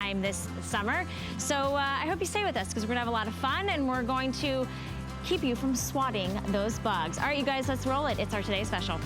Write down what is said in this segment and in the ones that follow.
time this summer. So I hope you stay with us because we're gonna have a lot of fun and we're going to keep you from swatting those bugs. All right, you guys, let's roll it. It's our Today Special.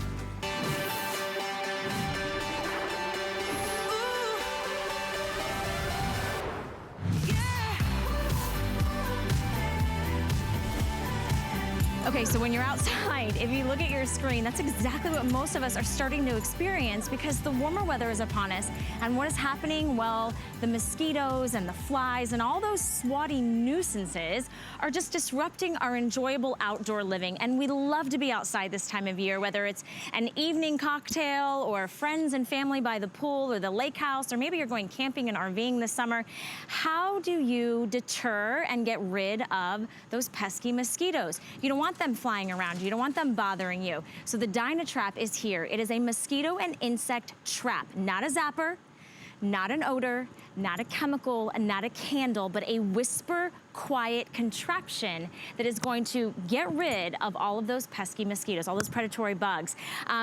Okay, so when you're outside, if you look at your screen, that's exactly what most of us are starting to experience because the warmer weather is upon us. And what is happening? Well, the mosquitoes and the flies and all those swatty nuisances are just disrupting our enjoyable outdoor living. And we love to be outside this time of year, whether it's an evening cocktail or friends and family by the pool or the lake house, or maybe you're going camping and RVing this summer. How do you deter and get rid of those pesky mosquitoes? You don't want them flying around you. You don't want them bothering you. So the Dynatrap is here. It is a mosquito and insect trap, not a zapper, not an odor, not a chemical, and not a candle, but a whisper quiet contraption that is going to get rid of all of those pesky mosquitoes, all those predatory bugs.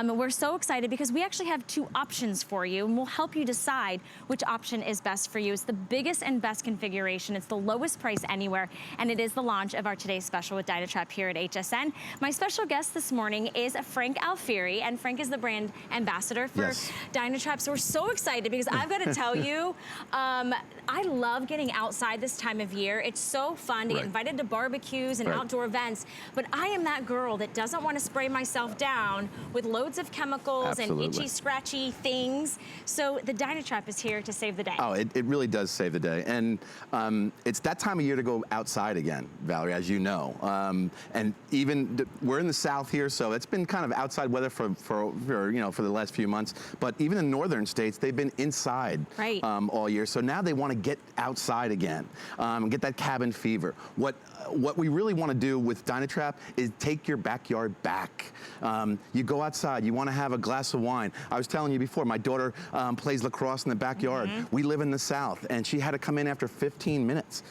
We're so excited because we actually have two options for you, and we'll help you decide which option is best for you. It's the biggest and best configuration. It's the lowest price anywhere, and it is the launch of our Today's Special with Dynatrap here at HSN. My special guest this morning is Frank Alfieri, and Frank is the brand ambassador for Dynatrap. So we're so excited because I've got to tell you, I love getting outside this time of year. It's so fun to get invited to barbecues and outdoor events, but I am that girl that doesn't want to spray myself down with loads of chemicals and itchy, scratchy things. So the Dynatrap is here to save the day. Oh, it really does save the day. And it's that time of year to go outside again, Valerie, as you know. And even, we're in the South here, so it's been kind of outside weather for the last few months. But even in northern states, they've been inside all year. So now they want to get outside again, get that cabin fever. What we really want to do with Dynatrap is take your backyard back. You go outside, you want to have a glass of wine. I was telling you before, my daughter plays lacrosse in the backyard. We live in the South, and she had to come in after 15 minutes.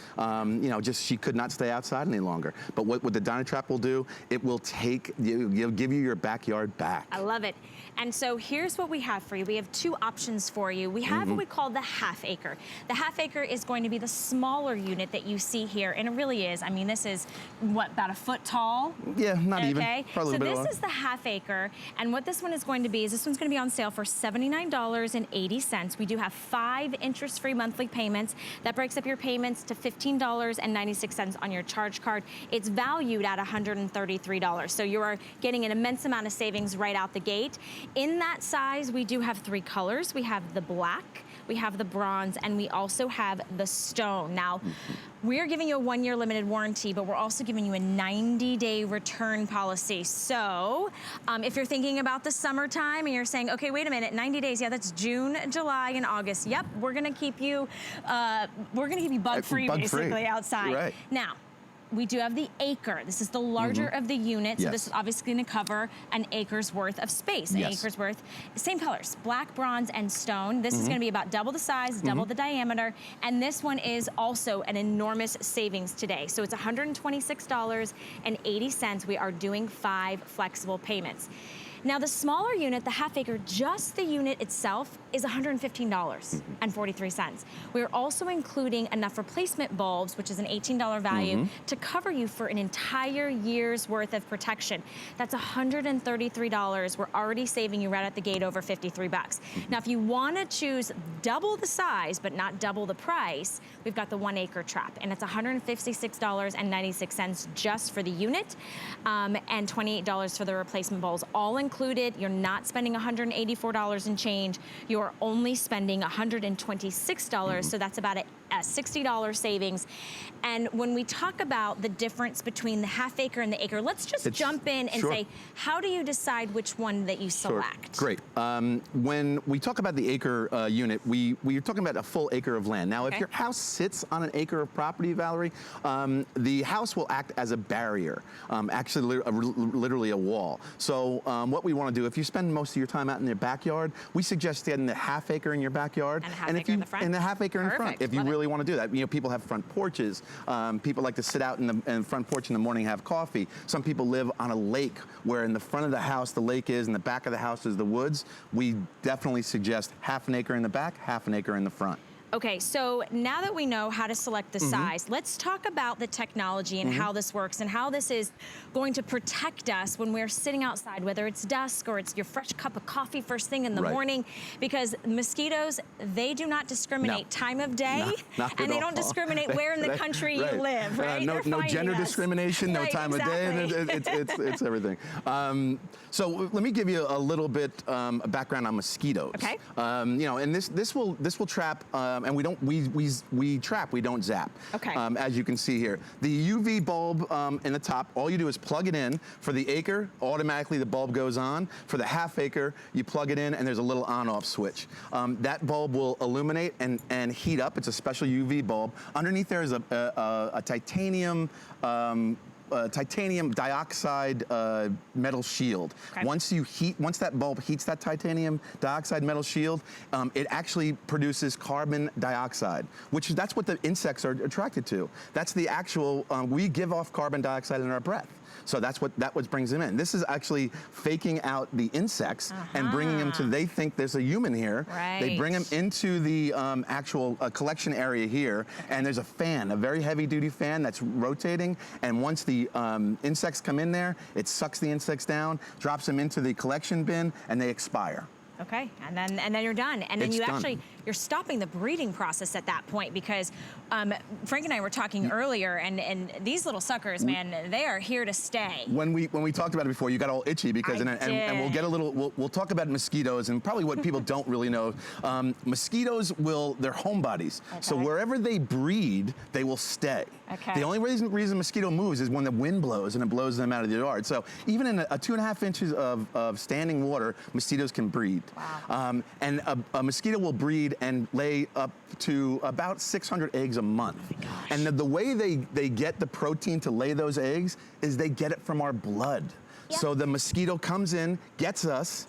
She could not stay outside any longer. But what the Dynatrap will do, it will give you your backyard back. I love it. And so here's what we have for you. We have two options for you. We have what we call the half acre. The half acre is going to be the smaller unit that you see here, and it really is. I mean, this is, what, about a foot tall? Yeah, not even. Probably so this is the half acre, and what this one is going to be is this one's going to be on sale for $79.80. We do have 5 interest-free monthly payments. That breaks up your payments to $15.96 on your charge card. It's valued at $133, so you are getting an immense amount of savings right out the gate. In that size, we do have 3 colors. We have the black, we have the bronze, and we also have the stone. Now, we're giving you a 1-year limited warranty, but we're also giving you a 90-day return policy. So if you're thinking about the summertime and you're saying, okay, wait a minute, 90 days, yeah, that's June, July, and August. Yep, we're gonna keep you bug-free basically outside. Right. Now, we do have the acre. This is the larger of the unit, so this is obviously going to cover an acre's worth of space. An acre's worth, same colors, black, bronze, and stone. This is going to be about double the size, double the diameter, and this one is also an enormous savings today. So it's $126.80. We are doing 5 flexible payments. Now the smaller unit, the half acre, just the unit itself is $115.43. We're also including enough replacement bulbs, which is an $18 value, to cover you for an entire year's worth of protection. That's $133. We're already saving you right at the gate over 53 bucks. Now, if you want to choose double the size, but not double the price, we've got the 1 acre trap, and it's $156.96 just for the unit, and $28 for the replacement bulbs, all included. You're not spending $184 and change. You're only spending $126, so that's about a $60 savings. And when we talk about the difference between the half acre and the acre, let's just jump in and say, how do you decide which one that you select? Great. When we talk about the acre unit, we're talking about a full acre of land. Now, if your house sits on an acre of property, Valerie, the house will act as a barrier, actually literally a wall. So what we want to do, if you spend most of your time out in your backyard, we suggest getting the half acre in your backyard, and a half acre in the front. And a half acre in front, if you really want to do that. You know, people have front porches. People like to sit out in the front porch in the morning and have coffee. Some people live on a lake where in the front of the house the lake is, and the back of the house is the woods. We definitely suggest half an acre in the back, half an acre in the front. Okay, so now that we know how to select the size, let's talk about the technology and how this works and how this is going to protect us when we're sitting outside, whether it's dusk or it's your fresh cup of coffee first thing in the morning, because mosquitoes, they do not discriminate time of day, not and they all. don't discriminate where in the country you live, right? No gender discrimination, no time of day, it's everything. So let me give you a little bit background on mosquitoes. Okay. You know, and this will trap, and we trap, we don't zap. Okay. As you can see here, the UV bulb in the top, all you do is plug it in. For the acre, automatically the bulb goes on. For the half acre, you plug it in, and there's a little on-off switch. That bulb will illuminate and heat up. It's a special UV bulb. Underneath there is a titanium titanium dioxide metal shield. Okay. Once that bulb heats that titanium dioxide metal shield, it actually produces carbon dioxide, that's what the insects are attracted to. That's the actual, we give off carbon dioxide in our breath. So that's what brings them in. This is actually faking out the insects and bringing them to, they think there's a human here. Right. They bring them into the actual collection area here, and there's a fan, a very heavy duty fan that's rotating, and once the insects come in there, it sucks the insects down, drops them into the collection bin, and they expire. Okay, and then you're done. And then It's you're stopping the breeding process at that point, because Frank and I were talking earlier, and these little suckers, man, they are here to stay. When we talked about it before, you got all itchy because, and we'll get a little, we'll talk about mosquitoes and probably what people don't really know. Mosquitoes they're homebodies. Okay. So wherever they breed, they will stay. Okay. The only reason a mosquito moves is when the wind blows and it blows them out of the yard. So even in a 2.5 inches of standing water, mosquitoes can breed. Wow. And a mosquito will breed and lay up to about 600 eggs a month. Oh my gosh. And the way they get the protein to lay those eggs is they get it from our blood. Yep. So the mosquito comes in, gets us,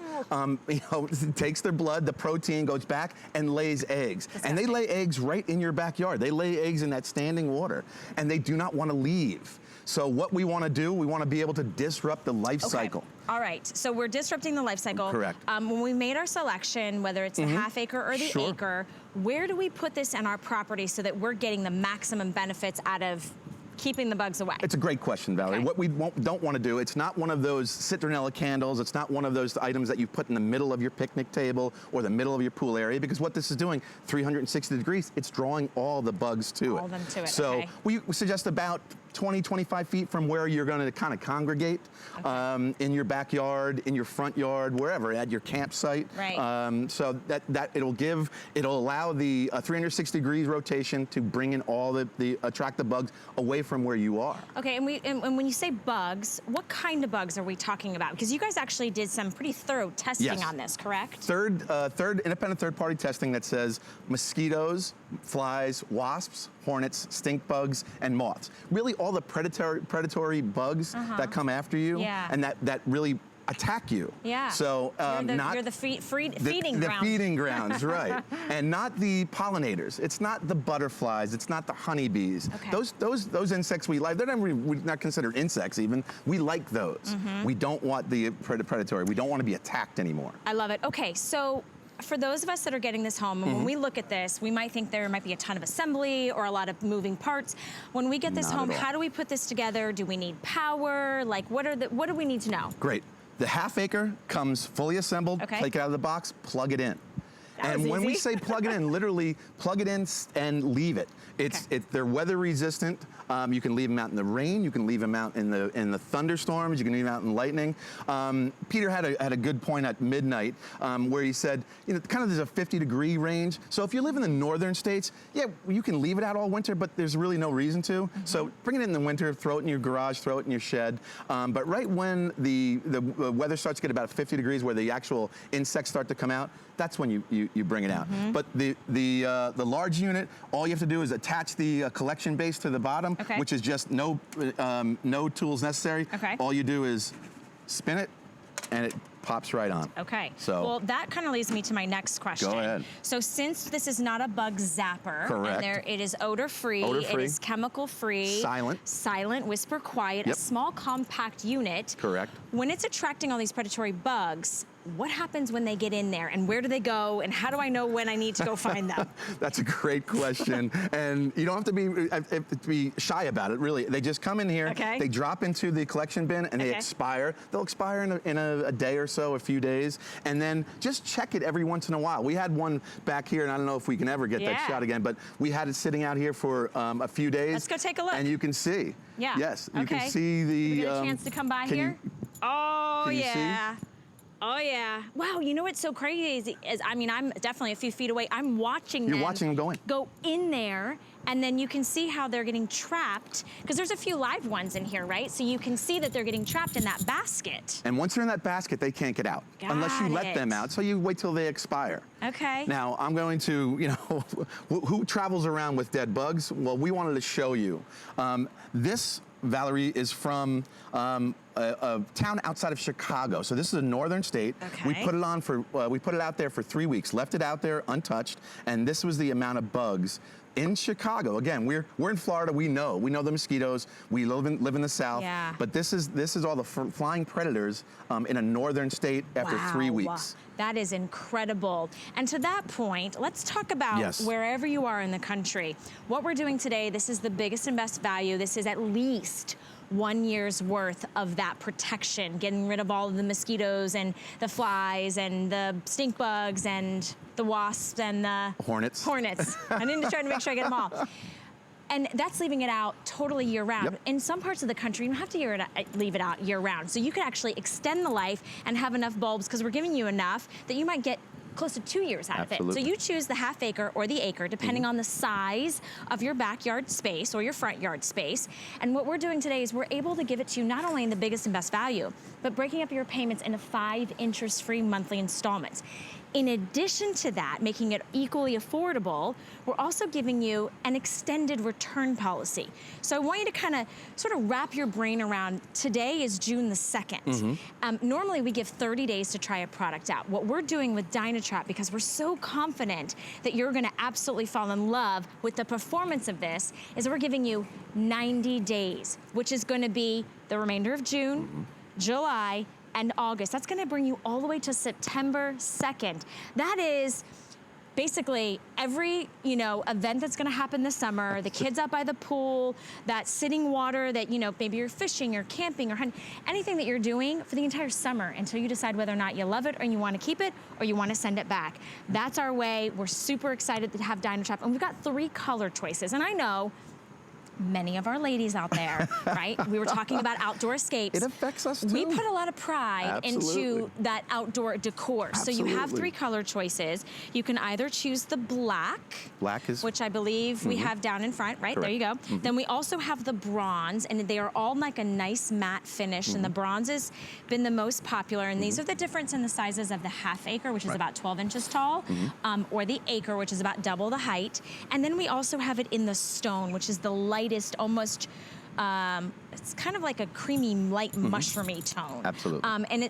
takes their blood, the protein goes back and lays eggs. And they lay eggs right in your backyard. They lay eggs in that standing water, and they do not want to leave. So what we want to do, we want to be able to disrupt the life cycle. All right, so we're disrupting the life cycle. Correct. When we made our selection, whether it's the half acre or the acre, where do we put this in our property so that we're getting the maximum benefits out of keeping the bugs away? It's a great question, Valerie. Okay. What we don't want to do, it's not one of those citronella candles, it's not one of those items that you put in the middle of your picnic table or the middle of your pool area, because what this is doing, 360 degrees, it's drawing all the bugs to it. All of them to it, So we suggest about 20, 25 feet from where you're going to kind of congregate, in your backyard, in your front yard, wherever, at your campsite. Right. So that it'll allow the 360 degrees rotation to bring in all attract the bugs away from where you are. Okay, and when you say bugs, what kind of bugs are we talking about? Because you guys actually did some pretty thorough testing on this, correct? Independent third-party testing that says mosquitoes, flies, wasps, hornets, stink bugs, and moths. Really all the predatory bugs that come after you and that really attack you. Yeah. So you're the feeding ground. The feeding grounds, right. And not the pollinators. It's not the butterflies. It's not the honeybees. Okay. Those insects we like, we're not considered insects even. We like those. We don't want the predatory. We don't want to be attacked anymore. I love it. Okay, so for those of us that are getting this home, and when we look at this, we might think there might be a ton of assembly or a lot of moving parts. When we get this home, how do we put this together? Do we need power? Like, what do we need to know? Great. The half acre comes fully assembled. Okay. Take it out of the box, plug it in. And when we say plug it in, literally plug it in and leave it. They're weather resistant. You can leave them out in the rain. You can leave them out in the thunderstorms. You can leave them out in lightning. Peter had a good point at midnight where he said, kind of there's a 50-degree range. So if you live in the northern states, you can leave it out all winter, but there's really no reason to. So bring it in the winter, throw it in your garage, throw it in your shed. But right when the weather starts to get about 50 degrees, where the actual insects start to come out, that's when you bring it out. But the large unit, all you have to do is attach the collection base to the bottom, which is just no tools necessary. All you do is spin it, and it pops right on. Okay. So, well, that kind of leads me to my next question. Go ahead. So since this is not a bug zapper, correct. And it is odor-free, it is chemical-free, silent, whisper quiet, a small compact unit. Correct. When it's attracting all these predatory bugs, what happens when they get in there, and where do they go, and how do I know when I need to go find them? That's a great question, and you don't have to be shy about it, really. They just come in here, they drop into the collection bin, and they expire. They'll expire in a day or so, a few days, and then just check it every once in a while. We had one back here, and I don't know if we can ever get that shot again, but we had it sitting out here for a few days. Let's go take a look. And you can see. Yeah. Yes, you can see the... Did we get a chance to come by here? Oh, yeah. See? Oh, yeah. Wow, you know what's so crazy is, I mean, I'm definitely a few feet away. I'm watching them. You're watching them go in there, and then you can see how they're getting trapped, because there's a few live ones in here, right? So you can see that they're getting trapped in that basket. And once they're in that basket, they can't get out unless you let them out. So you wait till they expire. Okay. Now, I'm going to, you know, who travels around with dead bugs? Well, we wanted to show you. This, Valerie, is from a town outside of Chicago. So this is a northern state. Okay. We put it on for, we put it out there for 3 weeks, left it out there untouched, and this was the amount of bugs in Chicago. Again, we're in Florida. We know the mosquitoes. We live in the South. Yeah. But this is all the flying predators in a northern state after 3 weeks. That is incredible. And to that point, let's talk about wherever you are in the country. What we're doing today, this is the biggest and best value. This is at least 1 year's worth of that protection, getting rid of all of the mosquitoes and the flies and the stink bugs and the wasps and the hornets. I need to try to make sure I get them all. And that's leaving it out totally year round. Yep. In some parts of the country, you don't have to leave it out year round. So you could actually extend the life and have enough bulbs, because we're giving you enough that you might get close to 2 years out of it. So you choose the half acre or the acre, depending on the size of your backyard space or your front yard space. And what we're doing today is we're able to give it to you not only in the biggest and best value, but breaking up your payments into 5 interest-free monthly installments. In addition to that, making it equally affordable, we're also giving you an extended return policy. So I want you to kind of sort of wrap your brain around, today is June the 2nd. Normally we give 30 days to try a product out. What we're doing with Dynatrap, because we're so confident that you're gonna absolutely fall in love with the performance of this, is we're giving you 90 days, which is gonna be the remainder of June, July, and August. That's gonna bring you all the way to September 2nd. That is basically every, event that's gonna happen this summer, the kids out by the pool, that sitting water that, maybe you're fishing or camping or hunting, anything that you're doing for the entire summer until you decide whether or not you love it or you wanna keep it or you wanna send it back. That's our way. We're super excited to have Dynatrap, and we've got 3 color choices. And I know many of our ladies out there, right? We were talking about outdoor escapes. It affects us too. We put a lot of pride into that outdoor decor. So you have 3 color choices. You can either choose the black, which I believe we have down in front, right? Correct. There you go. Then we also have the bronze, and they are all like a nice matte finish, and the bronze has been the most popular, and these are the difference in the sizes of the half acre, which is about 12 inches tall, or the acre, which is about double the height. And then we also have it in the stone, which is the lightest, almost, it's kind of like a creamy, light, mushroomy tone. Absolutely. And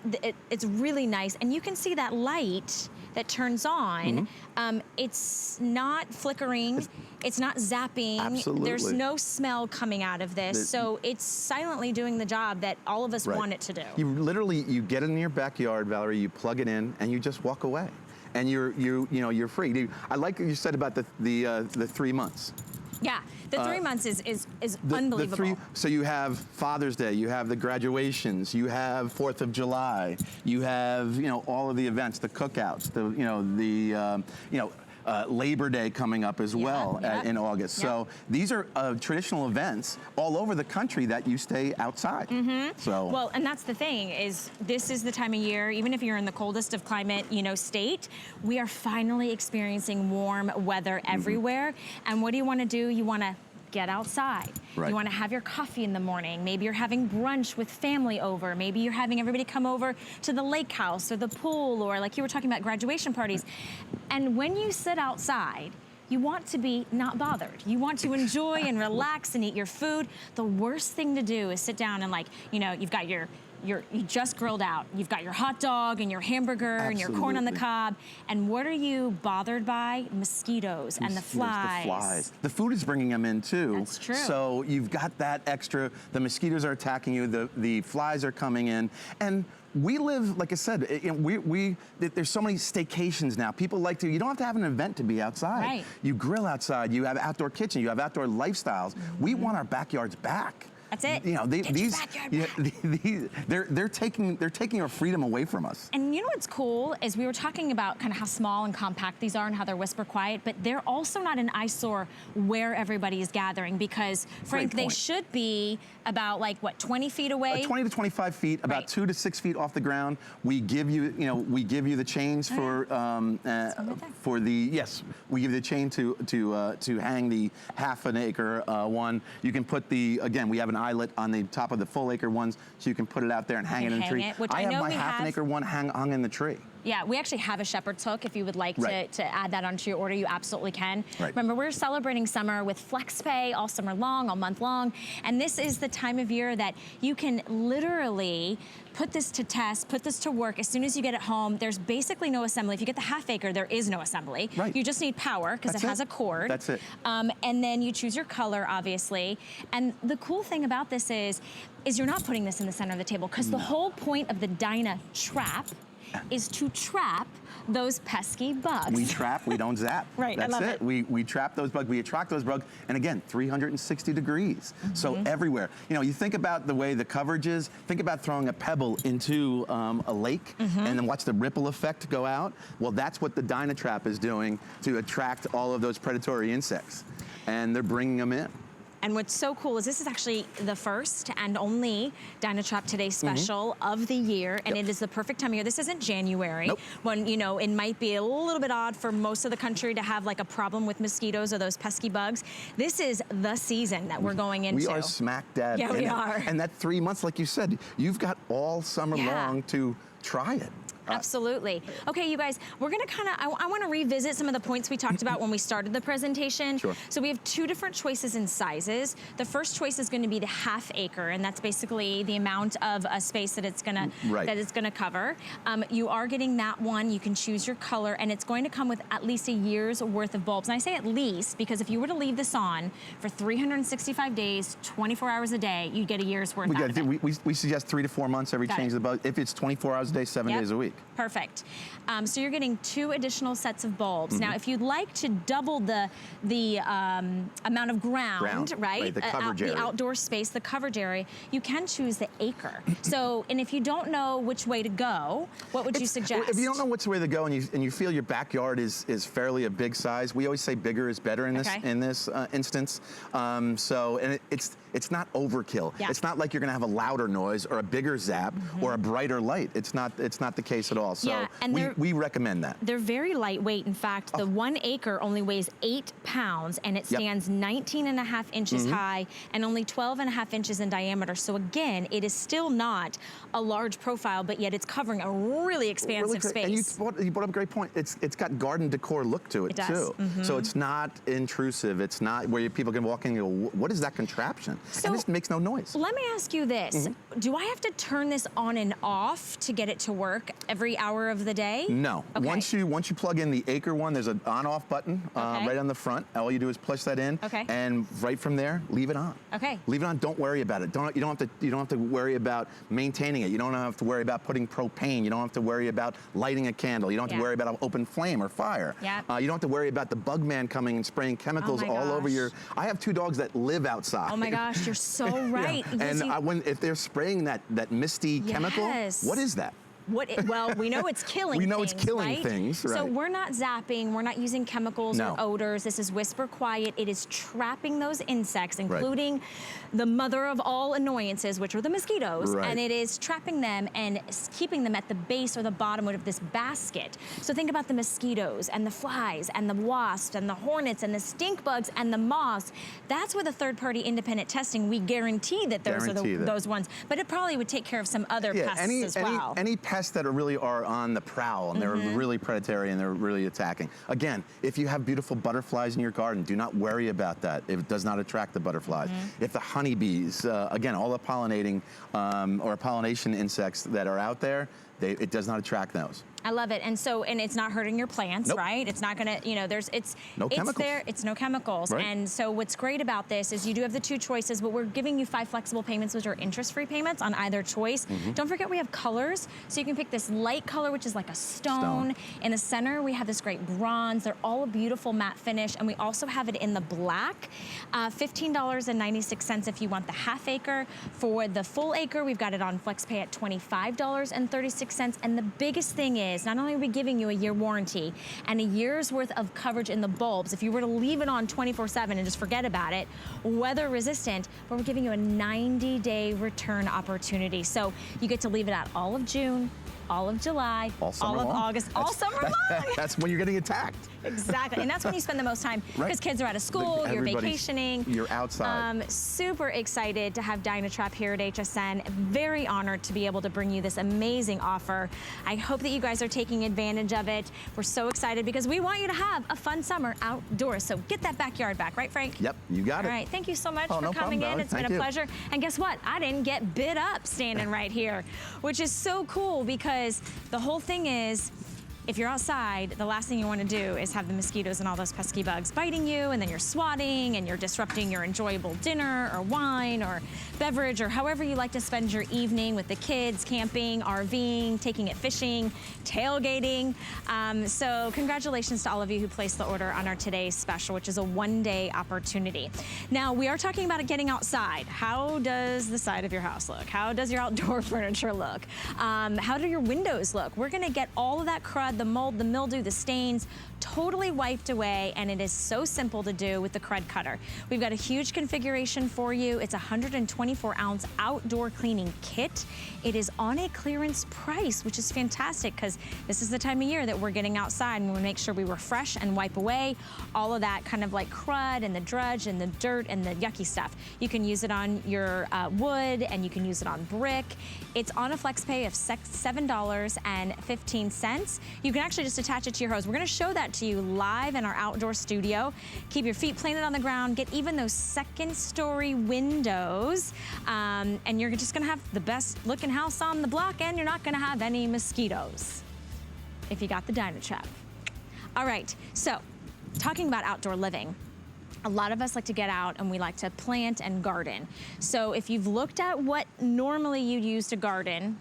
it's really nice. And you can see that light that turns on. It's not flickering. It's not zapping. Absolutely. There's no smell coming out of this. So it's silently doing the job that all of us want it to do. You literally, you get it in your backyard, Valerie, you plug it in, and you just walk away. And you're free. I like what you said about the 3 months. Yeah, the 3 months is unbelievable. So you have Father's Day, you have the graduations, you have 4th of July, you have all of the events, the cookouts, Labor Day coming up as well in August. So these are traditional events all over the country that you stay outside. So well, and that's the thing, is this is the time of year, even if you're in the coldest of climate, state, we are finally experiencing warm weather everywhere. And what do you want to do? You want to get outside. You want to have your coffee in the morning. Maybe you're having brunch with family over. Maybe you're having everybody come over to the lake house or the pool, or like you were talking about, graduation parties. And when you sit outside, you want to be not bothered. You want to enjoy and relax and eat your food. The worst thing to do is sit down and you've got you just grilled out. You've got your hot dog and your hamburger and your corn on the cob. And what are you bothered by? Mosquitoes and the flies. The flies. The food is bringing them in too. That's true. So you've got that extra, the mosquitoes are attacking you, the flies are coming in. And we live, like I said, there's so many staycations now. People like to, you don't have to have an event to be outside. Right. You grill outside, you have outdoor kitchen, you have outdoor lifestyles. We want our backyards back. That's it. You know, Get your backyard back. they're taking our freedom away from us. And you know what's cool is we were talking about kind of how small and compact these are and how they're whisper quiet, but they're also not an eyesore where everybody is gathering because, Frank, they should be about like what, 20 feet away? 20 to 25 feet, about 2 to 6 feet off the ground. We give you, we give you the chains for the we give you the chain to hang the half an acre one. You can put again, we have an eyelet on the top of the full acre ones, so you can put it out there and hang it in the tree. I have my half an acre one hung in the tree. Yeah, we actually have a shepherd's hook. If you would like to add that onto your order, you absolutely can. Right. Remember, we're celebrating summer with flex pay all summer long, all month long. And this is the time of year that you can literally put this to test, put this to work as soon as you get it home. There's basically no assembly. If you get the half acre, there is no assembly. Right. You just need power because it has a cord. That's it. And then you choose your color, obviously. And the cool thing about this is you're not putting this in the center of the table because the whole point of the Dyna trap is to trap those pesky bugs. We trap, we don't zap. Right, That's I love it. We trap those bugs, we attract those bugs, and again, 360 degrees. So everywhere. You think about the way the coverage is, think about throwing a pebble into a lake and then watch the ripple effect go out. Well, that's what the Dyna trap is doing to attract all of those predatory insects. And they're bringing them in. And what's so cool is this is actually the first and only Dyna Trap Today special of the year, and it is the perfect time of year. This isn't January, when, it might be a little bit odd for most of the country to have like a problem with mosquitoes or those pesky bugs. This is the season that we're going into. We are smack dab in we it. are. And that 3 months, like you said, you've got all summer long to try it. Absolutely. Okay, you guys, we're gonna I wanna revisit some of the points we talked about when we started the presentation. Sure. So we have 2 different choices in sizes. The first choice is gonna be the half acre, and that's basically the amount of space that it's gonna cover. You are getting that one. You can choose your color, and it's going to come with at least a year's worth of bulbs. And I say at least because if you were to leave this on for 365 days, 24 hours a day, you'd get a year's worth out of it. We suggest 3 to 4 months every change of the bulb. If it's 24 hours a day, 7 days a week. Perfect. So you're getting 2 additional sets of bulbs. Now, if you'd like to double the amount of ground, right? The coverage area. The outdoor space, the coverage area, you can choose the acre. So, and if you don't know which way to go, what would you suggest? If you don't know which way to go and you feel your backyard is fairly a big size, we always say bigger is better in this instance. And it's not overkill. It's not like you're going to have a louder noise or a bigger zap or a brighter light. It's not the case at all. So we recommend that. They're very lightweight. In fact, the 1 acre only weighs 8 pounds and it stands 19.5 inches high and only 12.5 inches in diameter. So again, it is still not a large profile, but yet it's covering a really expansive space. And you brought up a great point. It's got garden decor look to it too. So it's not intrusive. It's not where people can walk in and go, what is that contraption? So and this makes no noise. Let me ask you this. Do I have to turn this on and off to get it to work every hour of the day? No. Okay. Once you plug in the acre one, there's an on-off button right on the front. All you do is push that in, and right from there, leave it on. Okay. Leave it on. Don't worry about it. You don't have to worry about maintaining it. You don't have to worry about putting propane. You don't have to worry about lighting a candle. You don't have to worry about an open flame or fire. You don't have to worry about the bug man coming and spraying chemicals all over your. I have 2 dogs that live outside. Oh my gosh, you're so right. And if they're spraying that misty chemical, what is that? Well, we know it's killing things, it's killing things, right? So we're not zapping, we're not using chemicals or odors. This is whisper quiet. It is trapping those insects, including the mother of all annoyances, which are the mosquitoes. And it is trapping them and keeping them at the base or the bottom of this basket. So think about the mosquitoes and the flies and the wasps and the hornets and the stink bugs and the moths. That's with a third-party independent testing. We guarantee that those are those ones. But it probably would take care of some other pests as well. Any pests that really are on the prowl and they're really predatory and they're really attacking. Again, if you have beautiful butterflies in your garden, do not worry about that. It does not attract the butterflies. If the honeybees, again, all the pollinating or pollination insects that are out there, it does not attract those. I love it. And so, and it's not hurting your plants, right? It's not gonna, you know, it's no chemicals. Right. And so what's great about this is you do have the 2 choices, but we're giving you 5 flexible payments, which are interest-free payments on either choice. Don't forget we have colors. So you can pick this light color, which is like a stone. In the center, we have this great bronze. They're all a beautiful matte finish. And we also have it in the black. $15.96 if you want the half acre. For the full acre, we've got it on FlexPay at $25.36. And the biggest thing is, not only are we giving you a year warranty and a year's worth of coverage in the bulbs, if you were to leave it on 24/7 and just forget about it, weather resistant, but we're giving you a 90-day return opportunity. So you get to leave it out all of June, all of July, all of August, all summer long. That's when you're getting attacked. Exactly, and that's when you spend the most time because kids are out of school, you're vacationing. You're outside. Super excited to have Dynatrap here at HSN. Very honored to be able to bring you this amazing offer. I hope that you guys are taking advantage of it. We're so excited because we want you to have a fun summer outdoors. So get that backyard back, right, Frank? Yep, you got it. All right, thank you so much for coming in. It's been a pleasure. And guess what? I didn't get bit up standing right here, which is so cool because the whole thing is, if you're outside, the last thing you want to do is have the mosquitoes and all those pesky bugs biting you, and then you're swatting and you're disrupting your enjoyable dinner or wine or beverage or however you like to spend your evening with the kids, camping, RVing, taking it fishing, tailgating. So congratulations to all of you who placed the order on our today's special, which is a one-day opportunity. Now, we are talking about it getting outside. How does the side of your house look? How does your outdoor furniture look? How do your windows look? We're gonna get all of that crud, the mold, the mildew, the stains, totally wiped away, and it is so simple to do with the Crud Cutter. We've got a huge configuration for you. It's a 124-ounce outdoor cleaning kit. It is on a clearance price, which is fantastic because this is the time of year that we're getting outside and we make sure we refresh and wipe away all of that kind of like crud and the drudge and the dirt and the yucky stuff. You can use it on your wood, and you can use it on brick. It's on a FlexPay of $7.15. You can actually just attach it to your hose. We're gonna show that to you live in our outdoor studio. Keep your feet planted on the ground, get even those second-story windows, and you're just gonna have the best looking house on the block, and you're not gonna have any mosquitoes if you got the Dynatrap. All right, so talking about outdoor living, a lot of us like to get out and we like to plant and garden. So if you've looked at what normally you'd use to garden,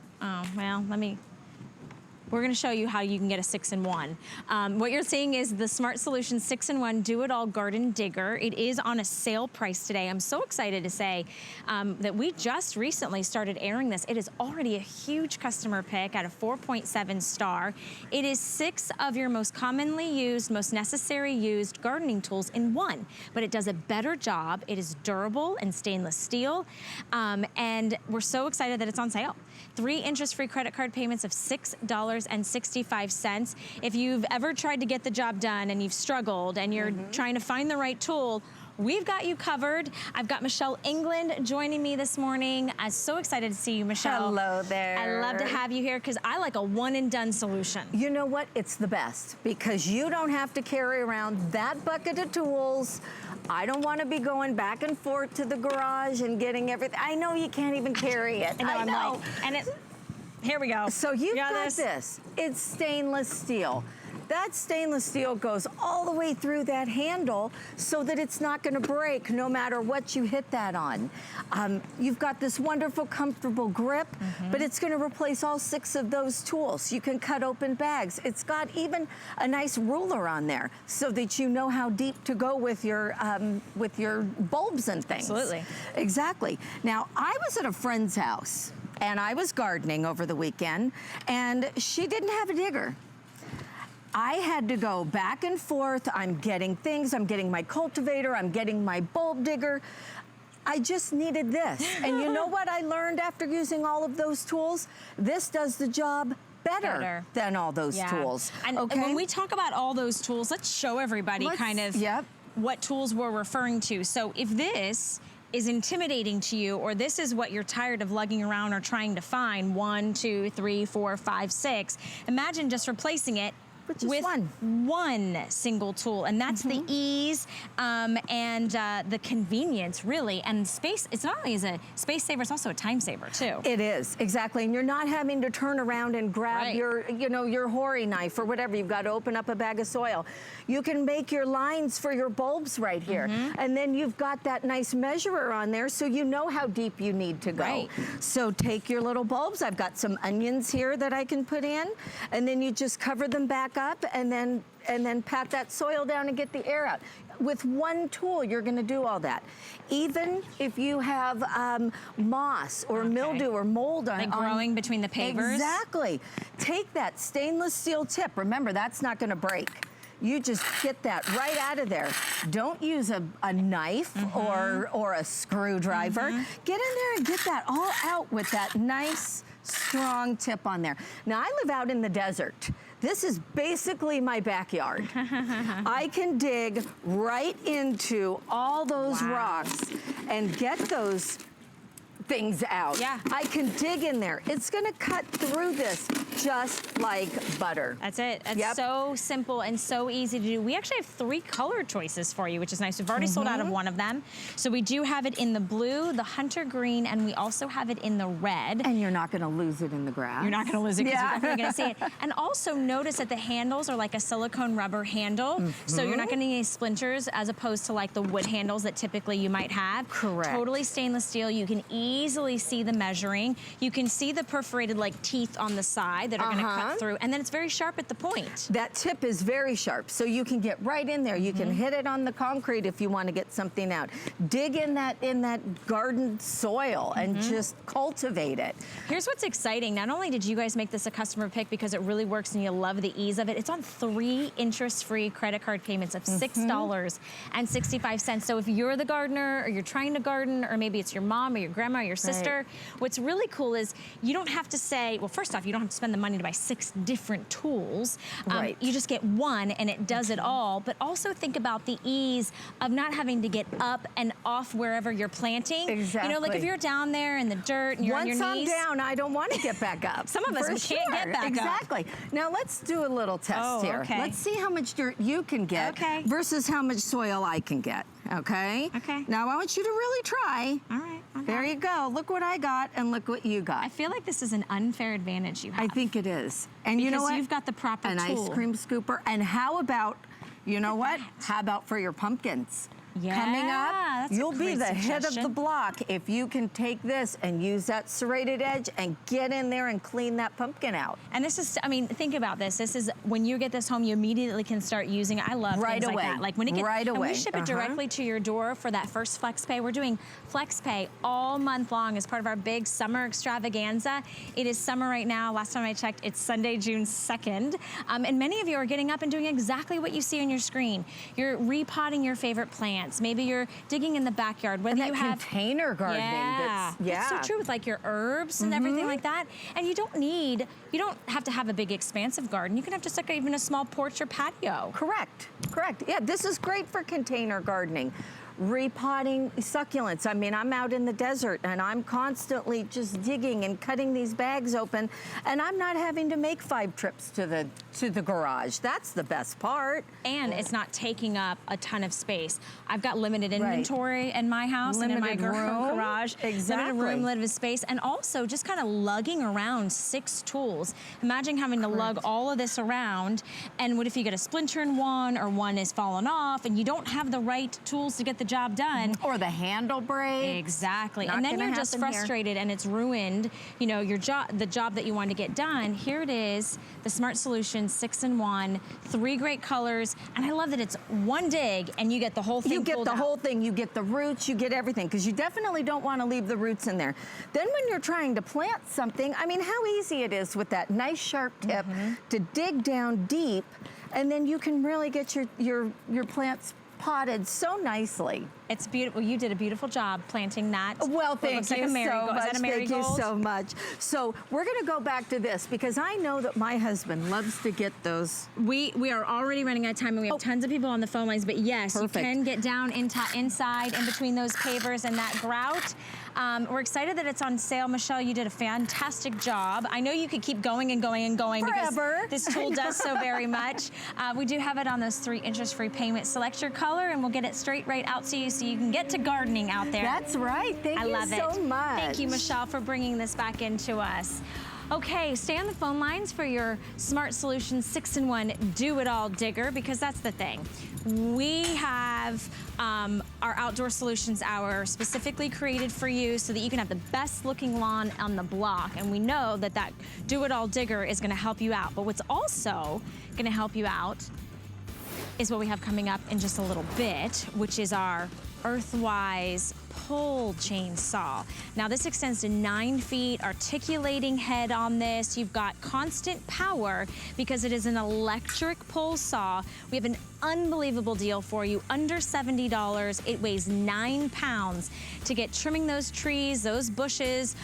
we're gonna show you how you can get a 6-in-1. What you're seeing is the Smart Solutions 6-in-1 Do-It-All Garden Digger. It is on a sale price today. I'm so excited to say that we just recently started airing this. It is already a huge customer pick at a 4.7 star. It is 6 of your most commonly used, most necessary used gardening tools in one, but it does a better job. It is durable and stainless steel, and we're so excited that it's on sale. 3 interest-free credit card payments of $6.65. If you've ever tried to get the job done and you've struggled and you're trying to find the right tool, we've got you covered. I've got Michelle England joining me this morning. I'm so excited to see you, Michelle. Hello there. I love to have you here because I like a one-and-done solution. You know what? It's the best because you don't have to carry around that bucket of tools. I don't want to be going back and forth to the garage and getting everything. I know you can't even carry it. I know. Here we go. So you've got this. It's stainless steel. That stainless steel goes all the way through that handle so that it's not going to break no matter what you hit that on. You've got this wonderful, comfortable grip, but it's going to replace all 6 of those tools. You can cut open bags. It's got even a nice ruler on there so that you know how deep to go with your bulbs and things. Absolutely. Exactly. Now, I was at a friend's house, and I was gardening over the weekend, and she didn't have a digger. I had to go back and forth. I'm getting things. I'm getting my cultivator. I'm getting my bulb digger. I just needed this. And you know what I learned after using all of those tools? This does the job better than all those tools. And when we talk about all those tools, let's show everybody what tools we're referring to. So if this is intimidating to you, or this is what you're tired of lugging around or trying to find, 1, 2, 3, 4, 5, 6, imagine just replacing it with just with one single tool, and that's the ease and the convenience, really, and space. It's not only is a space saver, it's also a time saver too. It is, exactly, and you're not having to turn around and grab your, your hori knife or whatever. You've got to open up a bag of soil. You can make your lines for your bulbs right here, and then you've got that nice measurer on there, so you know how deep you need to go. So take your little bulbs. I've got some onions here that I can put in, and then you just cover them back up, and then pat that soil down and get the air out. With one tool, you're going to do all that. Even if you have moss or mildew or mold on, like growing between the pavers. Exactly. Take that stainless steel tip. Remember, that's not going to break. You just get that right out of there. Don't use a knife or a screwdriver. Get in there and get that all out with that nice, strong tip on there. Now, I live out in the desert. This is basically my backyard. I can dig right into all those rocks and get those things out. Yeah. I can dig in there. It's gonna cut through this just like butter. That's it. It's so simple and so easy to do. We actually have 3 color choices for you, which is nice. We've already sold out of one of them. So we do have it in the blue, the hunter green, and we also have it in the red. And you're not gonna lose it in the grass. You're not gonna lose it because you're definitely gonna see it. And also notice that the handles are like a silicone rubber handle. So you're not gonna need any splinters as opposed to like the wood handles that typically you might have. Correct. Totally stainless steel. You can easily see the measuring. You can see the perforated like teeth on the side that are gonna cut through. And then it's very sharp at the point. That tip is very sharp, so you can get right in there. You can hit it on the concrete if you want to get something out. Dig in that garden soil and just cultivate it. Here's what's exciting. Not only did you guys make this a customer pick because it really works and you love the ease of it, it's on 3 interest-free credit card payments of $6.65. So if you're the gardener or you're trying to garden, or maybe it's your mom or your grandma or your sister, what's really cool is you don't have to say, well, first off, you don't have to spend the money to buy 6 different tools. You just get one and it does it all. But also think about the ease of not having to get up and off wherever you're planting. Exactly. You know, like if you're down there in the dirt and you're on your knees. Once I'm down, I don't want to get back up. Some of us can't get back up. Exactly. Now let's do a little test here. Okay. Let's see how much dirt you can get versus how much soil I can get. Okay? Okay. Now I want you to really try. All right. There you go. Look what I got and look what you got. I feel like this is an unfair advantage you have. I think it is. And you know what? Because you've got the proper An tool. ice cream scooper. And how about, you know what? How about for your pumpkins? Coming up, that's a you'll be great the head of the suggestion. block if you can take this and use that serrated edge and get in there and clean that pumpkin out. And this is, I mean, think about this. This is, when you get this home, you immediately can start using it. I love things like that. Like when it gets, and we ship it directly to your door for that first flex pay. We're doing flex pay all month long as part of our big summer extravaganza. It is summer right now. Last time I checked, it's Sunday, June 2nd. And many of you are getting up and doing exactly what you see on your screen. You're repotting your favorite plants. Maybe you're digging in the backyard. Whether and that you have container gardening. It's so true with like your herbs and everything like that. And you don't have to have a big expansive garden. You can have just like even a small porch or patio. Correct. Yeah, this is great for container gardening. Repotting succulents. I mean, I'm out in the desert and I'm constantly just digging and cutting these bags open, and I'm not having to make 5 trips to the garage. That's the best part. And it's not taking up a ton of space. I've got limited inventory in my house and in my garage. Exactly. Limited room, limited space, and also just kind of lugging around 6 tools. Imagine having to lug all of this around, and what if you get a splinter in one, or one is fallen off, and you don't have the right tools to get the job done. Or the handle break. Exactly. And then you're just frustrated and it's ruined, you know, your job, the job that you wanted to get done. Here it is, the Smart Solution 6-in-1, 3 great colors, and I love that it's one dig and you get the whole thing. You get the whole thing. You get the roots, you get everything, because you definitely don't want to leave the roots in there. Then when you're trying to plant something, I mean, how easy it is with that nice sharp tip to dig down deep, and then you can really get your plants potted so nicely. It's beautiful. You did a beautiful job planting that. Well, thank looks like you a marigold. so much. Is that a Thank you marigold? so much. So we're going to go back to this because I know that my husband loves to get those. We are already running out of time, and we have tons of people on the phone lines. But yes, Perfect. you can get down inside in between those pavers and that grout. We're excited that it's on sale. Michelle, you did a fantastic job. I know you could keep going and going and going Forever. because this tool does so very much. We do have it on those 3 interest-free payments. Select your color, and we'll get it straight right out to you so you can get to gardening out there. That's right. Thank you love so much. Thank you, Michelle, for bringing this back into us. Okay, stay on the phone lines for your Smart Solutions 6-in-1 Do-It-All Digger, because that's the thing. We have our Outdoor Solutions Hour specifically created for you so that you can have the best looking lawn on the block. And we know that that Do-It-All Digger is gonna help you out. But what's also gonna help you out is what we have coming up in just a little bit, which is our Earthwise pole chainsaw. Now this extends to 9 feet, articulating head on this. You've got constant power because it is an electric pole saw. We have an unbelievable deal for you, under $70. It weighs 9 pounds to get trimming those trees, those bushes,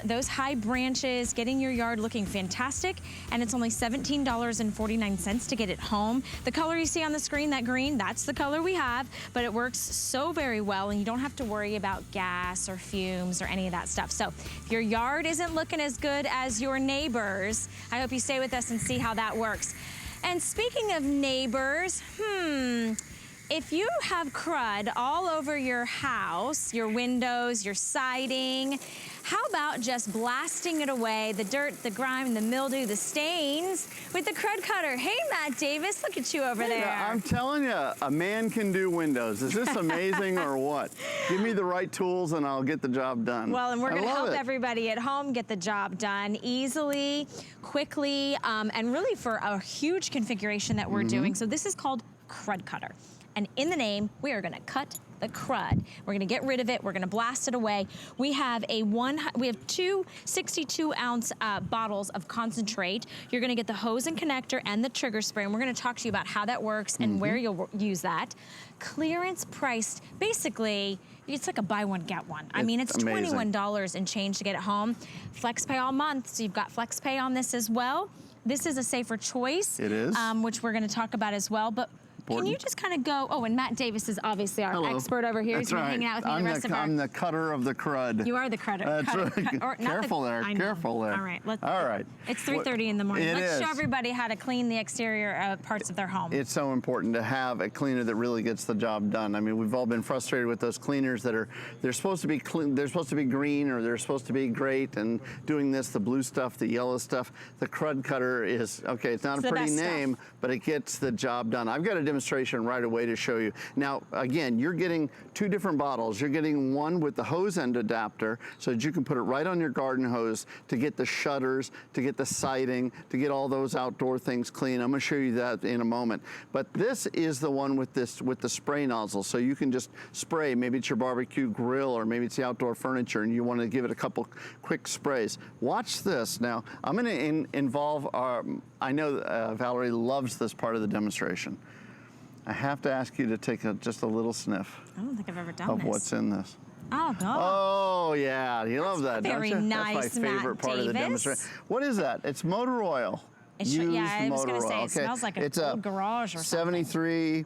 those high branches, getting your yard looking fantastic. And it's only $17.49 to get it home. The color you see on the screen, that green, that's the color we have, but it works so very well, and you don't have to worry about gas or fumes or any of that stuff. So if your yard isn't looking as good as your neighbors, I hope you stay with us and see how that works. And speaking of neighbors, if you have crud all over your house, your windows, your siding, how about just blasting it away, the dirt, the grime, the mildew, the stains, with the crud cutter? Hey, Matt Davis, look at you over there. I'm telling you, a man can do windows. Is this amazing or what? Give me the right tools and I'll get the job done. Well, and we're going to help everybody at home get the job done easily, quickly, and really for a huge configuration that we're doing. So this is called Crud Cutter. And in the name, we are gonna cut the crud. We're gonna get rid of it. We're gonna blast it away. We have two 62-ounce bottles of concentrate. You're gonna get the hose and connector and the trigger spray, and we're gonna talk to you about how that works and where you'll use that. Clearance priced, basically, it's like a buy one, get one. I mean, it's amazing. $21 and change to get it home. Flex pay all month, so you've got flex pay on this as well. This is a safer choice. It is. Which we're gonna talk about as well. But can you just kind of go, and Matt Davis is obviously our expert over here. That's He's been right. hanging out with me I'm the cutter of the crud. You are the cutter. That's right. Careful there, careful there. All right, all right. It's 3:30 in the morning. Let's is. show everybody how to clean the exterior parts of their home. It's so important to have a cleaner that really gets the job done. I mean, we've all been frustrated with those cleaners that they're supposed to be clean, they're supposed to be green, or they're supposed to be great, and doing this, the blue stuff, the yellow stuff. The crud cutter is, okay, it's not a pretty name, but it gets the job done. I've got a demonstration right away to show you. Now, again, you're getting 2 different bottles. You're getting one with the hose end adapter so that you can put it right on your garden hose to get the shutters, to get the siding, to get all those outdoor things clean. I'm gonna show you that in a moment. But this is the one with the spray nozzle. So you can just spray, maybe it's your barbecue grill or maybe it's the outdoor furniture and you wanna give it a couple quick sprays. Watch this. Now, I'm gonna involve I know Valerie loves this part of the demonstration. I have to ask you to take just a little sniff. I don't think I've ever done of this. what's in this. Oh, no. Oh, yeah. You love that, don't you? Very nice, That's my favorite part of the demonstration. What is that? It's motor oil. Yeah, I was going to say, it smells like an old garage or something. 73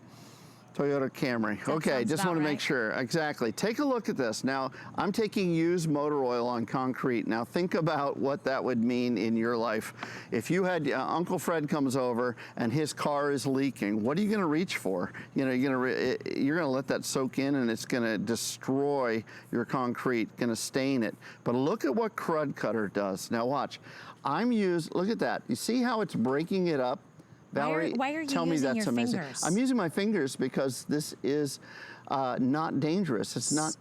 Toyota Camry. Okay, just want to make sure. Exactly. Take a look at this. Now, I'm taking used motor oil on concrete. Now, think about what that would mean in your life. If you had Uncle Fred comes over and his car is leaking, what are you going to reach for? You know, you're going to let that soak in and it's going to destroy your concrete, going to stain it. But look at what Crud Cutter does. Now, watch. Look at that. You see how it's breaking it up? Valerie, why are you tell me using that's your amazing. fingers? I'm using my fingers because this is not dangerous. It's not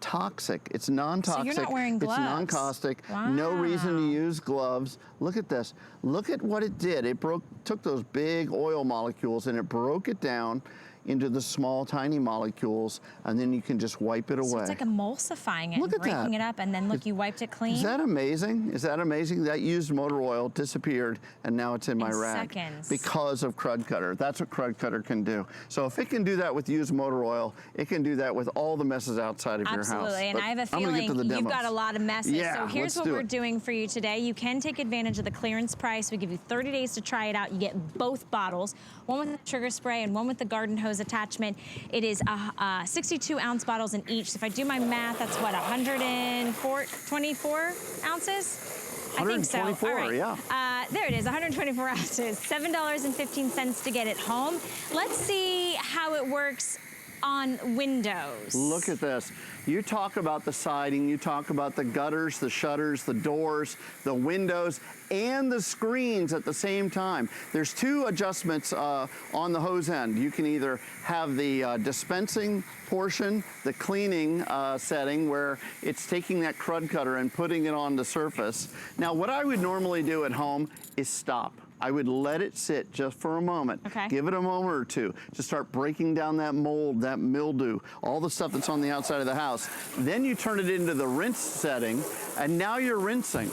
toxic. It's non-toxic. So you're not wearing gloves. It's non-caustic. Wow. No reason to use gloves. Look at this. Look at what it did. It took those big oil molecules and it broke it down into the small, tiny molecules, and then you can just wipe it away. So it's like emulsifying it and breaking it up, and then look, you wiped it clean. Is that amazing? Is that amazing? That used motor oil disappeared, and now it's in my rag. Seconds. Because of Crud Cutter. That's what Crud Cutter can do. So if it can do that with used motor oil, it can do that with all the messes outside of your house. Absolutely, and I have a feeling you've got a lot of messes. Yeah, so here's what we're doing for you today. You can take advantage of the clearance price. We give you 30 days to try it out. You get both bottles, one with the sugar spray and one with the garden hose attachment. It is 62-ounce bottles in each. So if I do my math, that's what, 124 ounces? I think so. All right. Yeah. There it is, 124 ounces, $7.15 to get it home. Let's see how it works on windows. Look at this. You talk about the siding, you talk about the gutters, the shutters, the doors, the windows, and the screens at the same time. There's two adjustments on the hose end. You can either have the dispensing portion, the cleaning setting, where it's taking that Crud Cutter and putting it on the surface. Now, what I would normally do at home is stop. I would let it sit just for a moment. Okay. Give it a moment or two to start breaking down that mold, that mildew, all the stuff that's on the outside of the house. Then you turn it into the rinse setting, and now you're rinsing.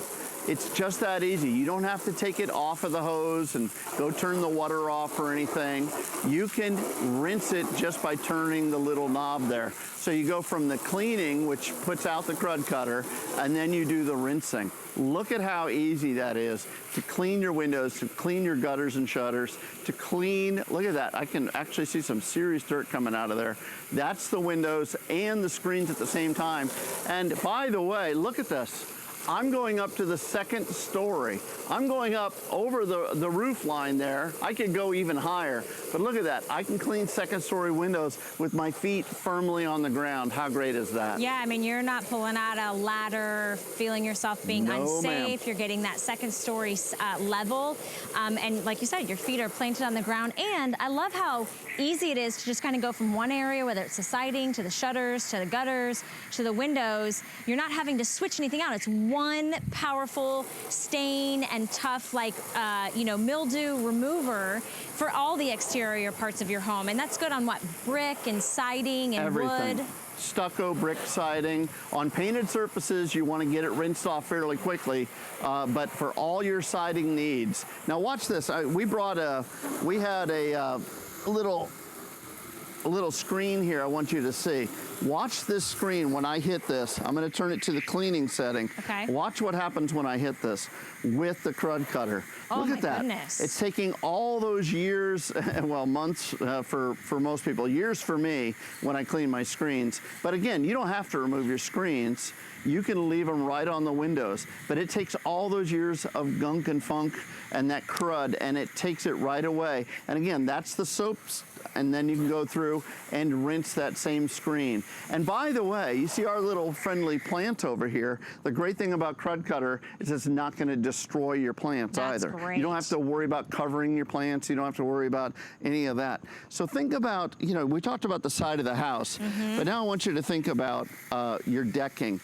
It's just that easy. You don't have to take it off of the hose and go turn the water off or anything. You can rinse it just by turning the little knob there. So you go from the cleaning, which puts out the Crud Cutter, and then you do the rinsing. Look at how easy that is to clean your windows, to clean your gutters and shutters, to clean, look at that. I can actually see some serious dirt coming out of there. That's the windows and the screens at the same time. And by the way, look at this. I'm going up to the second story. I'm going up over the roof line there. I could go even higher, but look at that. I can clean second story windows with my feet firmly on the ground. How great is that? Yeah, I mean, you're not pulling out a ladder, feeling yourself being unsafe. You're getting that second story level. And like you said, your feet are planted on the ground. And I love how easy it is to just kind of go from one area, whether it's the siding, to the shutters, to the gutters, to the windows. You're not having to switch anything out. It's one powerful stain and tough, like, mildew remover for all the exterior parts of your home. And that's good on what? Brick and siding and everything. Wood. Stucco, brick siding. On painted surfaces, you want to get it rinsed off fairly quickly, but for all your siding needs. Now watch this. We had a little screen here I want you to see. Watch this screen when I hit this. I'm going to turn it to the cleaning setting. Okay. Watch what happens when I hit this with the Crud Cutter. Look at that. Goodness. It's taking all those years, well, months for most people, years for me when I clean my screens. But again, you don't have to remove your screens. You can leave them right on the windows. But it takes all those years of gunk and funk and that crud, and it takes it right away. And again, that's the soaps. And then you can go through and rinse that same screen. And by the way, you see our little friendly plant over here. The great thing about Crud Cutter is it's not going to destroy your plants either. Great. You don't have to worry about covering your plants. You don't have to worry about any of that. So think about, we talked about the side of the house, but now I want you to think about your decking.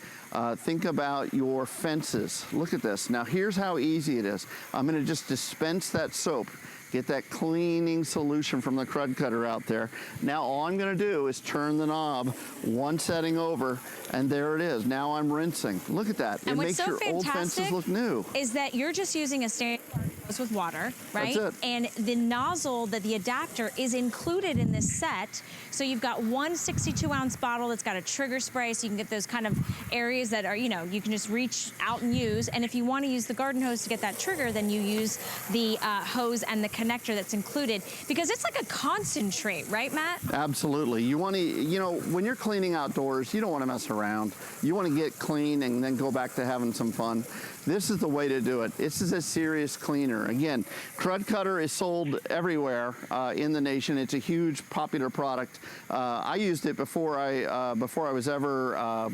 Think about your fences. Look at this. Now here's how easy it is. I'm going to just dispense that soap. Get that cleaning solution from the Crud Cutter out there. Now all I'm going to do is turn the knob one setting over, and there it is. Now I'm rinsing. Look at that. And it makes your old fences look new. Is that you're just using a standard hose with water, right? That's it. And the nozzle, the adapter is included in this set. So you've got one 62-ounce bottle that's got a trigger spray, so you can get those kind of areas that are, you can just reach out and use. And if you want to use the garden hose to get that trigger, then you use the hose and the connector that's included, because it's like a concentrate, right, Matt? Absolutely. You want to, when you're cleaning outdoors, you don't want to mess around. You want to get clean and then go back to having some fun. This is the way to do it. This is a serious cleaner. Again, Crud Cutter is sold everywhere in the nation. It's a huge popular product. I used it before I was ever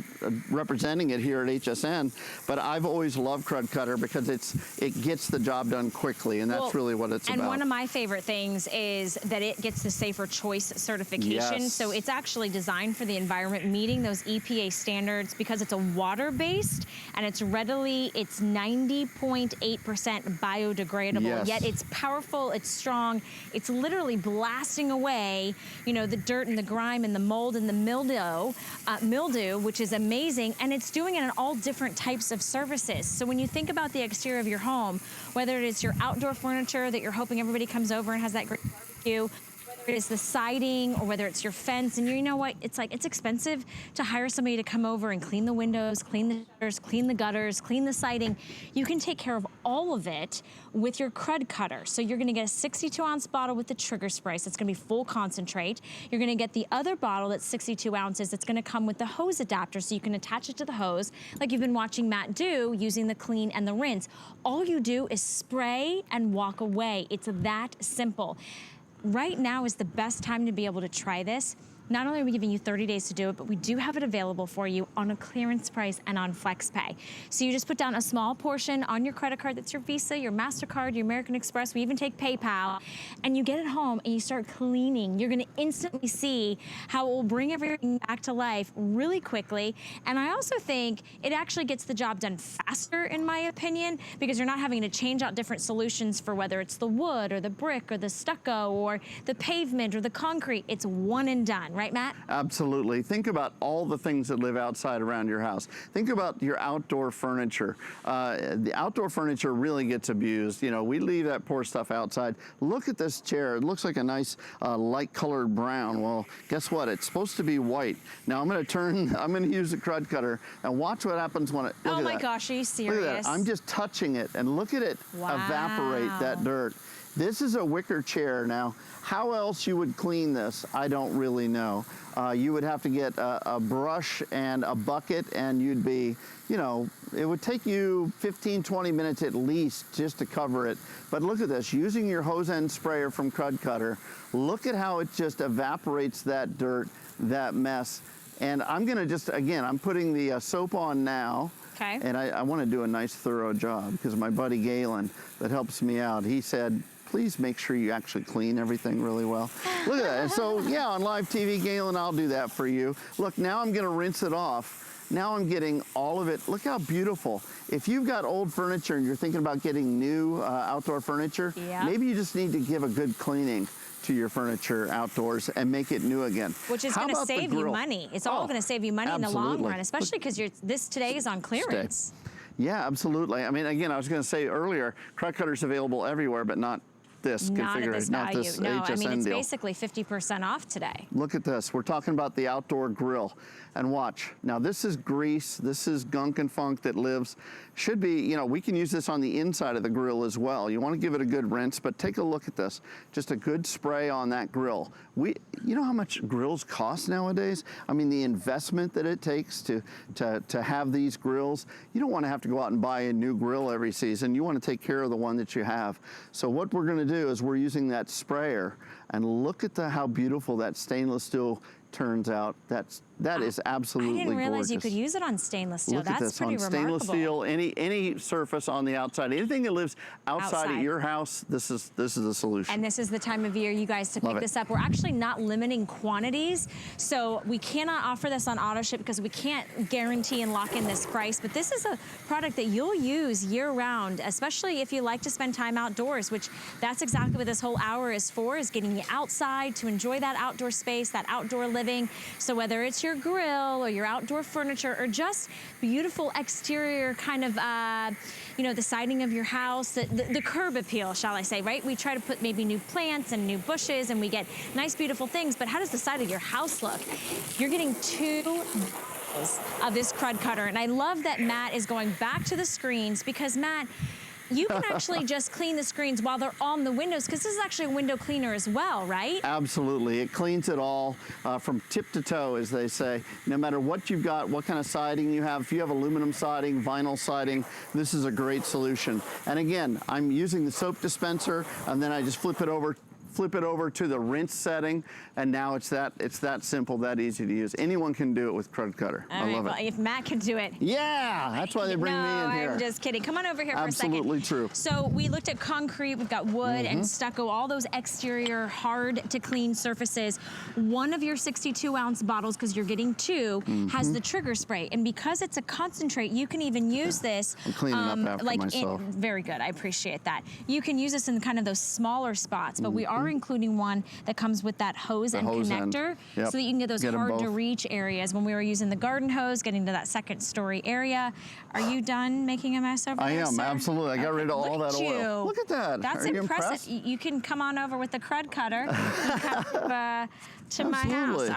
representing it here at HSN, but I've always loved Crud Cutter because it gets the job done quickly, and that's really what it's about. And one of my favorite things is that it gets the Safer Choice certification. Yes. So it's actually designed for the environment, meeting those EPA standards, because it's a water-based and it's 90.8% biodegradable. biodegradable, yet it's powerful, it's strong, it's literally blasting away, you know, the dirt and the grime and the mold and the mildew, which is amazing, and it's doing it on all different types of surfaces. So when you think about the exterior of your home, whether it is your outdoor furniture that you're hoping everybody comes over and has that great barbecue, whether it is the siding or whether it's your fence, and you know what, it's like, it's expensive to hire somebody to come over and clean the windows, clean the shutters, clean the gutters, clean the siding. You can take care of all of it with your Crud Cutter. So you're gonna get a 62-ounce bottle with the trigger spray, so it's gonna be full concentrate. You're gonna get the other bottle that's 62 ounces that's gonna come with the hose adapter, so you can attach it to the hose, like you've been watching Matt do, using the clean and the rinse. All you do is spray and walk away. It's that simple. Right now is the best time to be able to try this. Not only are we giving you 30 days to do it, but we do have it available for you on a clearance price and on FlexPay. So you just put down a small portion on your credit card, that's your Visa, your MasterCard, your American Express, we even take PayPal, and you get it home and you start cleaning. You're gonna instantly see how it will bring everything back to life really quickly. And I also think it actually gets the job done faster, in my opinion, because you're not having to change out different solutions for whether it's the wood or the brick or the stucco or the pavement or the concrete. It's one and done. Right, Matt? Absolutely. Think about all the things that live outside around your house. Think about your outdoor furniture. The outdoor furniture really gets abused. You know, we leave that poor stuff outside. Look at this chair. It looks like a nice light colored brown. Well, guess what? It's supposed to be white. Now I'm going to use the Crud Cutter and watch what happens when it, oh my gosh, are you serious? Look at that. I'm just touching it and look at it evaporate that dirt. This is a wicker chair. Now, how else you would clean this, I don't really know. You would have to get a brush and a bucket, and you'd be, you know, it would take you 15, 20 minutes at least just to cover it. But look at this, using your hose end sprayer from Crud Cutter, look at how it just evaporates that dirt, that mess. And I'm gonna just, again, I'm putting the soap on now. Okay. And I wanna do a nice thorough job, because my buddy Galen that helps me out, he said, please make sure you actually clean everything really well. Look at that. And so, yeah, on live TV, Galen, I'll do that for you. Look, now I'm gonna rinse it off. Now I'm getting all of it. Look how beautiful. If you've got old furniture and you're thinking about getting new outdoor furniture, maybe you just need to give a good cleaning to your furniture outdoors and make it new again. Which is gonna save you money. It's all gonna save you money in the long run, especially because this today is on clearance. Yeah, absolutely. I mean, again, I was gonna say earlier, Crud Cutter's available everywhere, but not this configuration, not this no, HSN I mean, it's deal. basically 50% off today. Look at this. We're talking about the outdoor grill. And watch. Now, this is grease. This is gunk and funk that lives. Should be, you know, we can use this on the inside of the grill as well. You want to give it a good rinse, but take a look at this. Just a good spray on that grill. You know how much grills cost nowadays? I mean, the investment that it takes to have these grills. You don't want to have to go out and buy a new grill every season. You want to take care of the one that you have. So what we're going to do is we're using that sprayer, and look at how beautiful that stainless steel turns out. That is absolutely gorgeous. I didn't realize you could use it on stainless steel. Look at this, on stainless steel, any surface on the outside, anything that lives outside of your house, this is a solution. And this is the time of year, you guys, to pick this up. We're actually not limiting quantities, so we cannot offer this on auto ship because we can't guarantee and lock in this price, but this is a product that you'll use year round, especially if you like to spend time outdoors, which that's exactly what this whole hour is for, is getting you outside to enjoy that outdoor space, that outdoor living. So whether it's your grill or your outdoor furniture or just beautiful exterior kind of, you know, the siding of your house, the curb appeal, shall I say, right? We try to put maybe new plants and new bushes and we get nice, beautiful things, but how does the side of your house look? You're getting 2 of this Crud Cutter, and I love that Matt is going back to the screens because, Matt, you can actually just clean the screens while they're on the windows, because this is actually a window cleaner as well, right? Absolutely. It cleans it all from tip to toe, as they say. No matter what you've got, what kind of siding you have, if you have aluminum siding, vinyl siding, this is a great solution. And again, I'm using the soap dispenser, and then I just flip it over flip it over to the rinse setting, and now it's that simple, that easy to use. Anyone can do it with Crud Cutter. I love it. If Matt can do it. Yeah, that's why they bring me in here. I'm just kidding. Come on over here for a second. Absolutely true. So we looked at concrete, we've got wood and stucco, all those exterior hard to clean surfaces. One of your 62-ounce bottles, because you're getting two, has the trigger spray. And because it's a concentrate, you can even use this. I'm cleaning up after myself. Very good, I appreciate that. You can use this in kind of those smaller spots, but we are including one that comes with that hose and connector so that you can get those hard to reach areas. When we were using the garden hose, getting to that second story area. Are you done making a mess over there, I am, sir? absolutely. I got rid of all that oil. Look at that. That's impressive. You can come on over with the Crud Cutter to my house.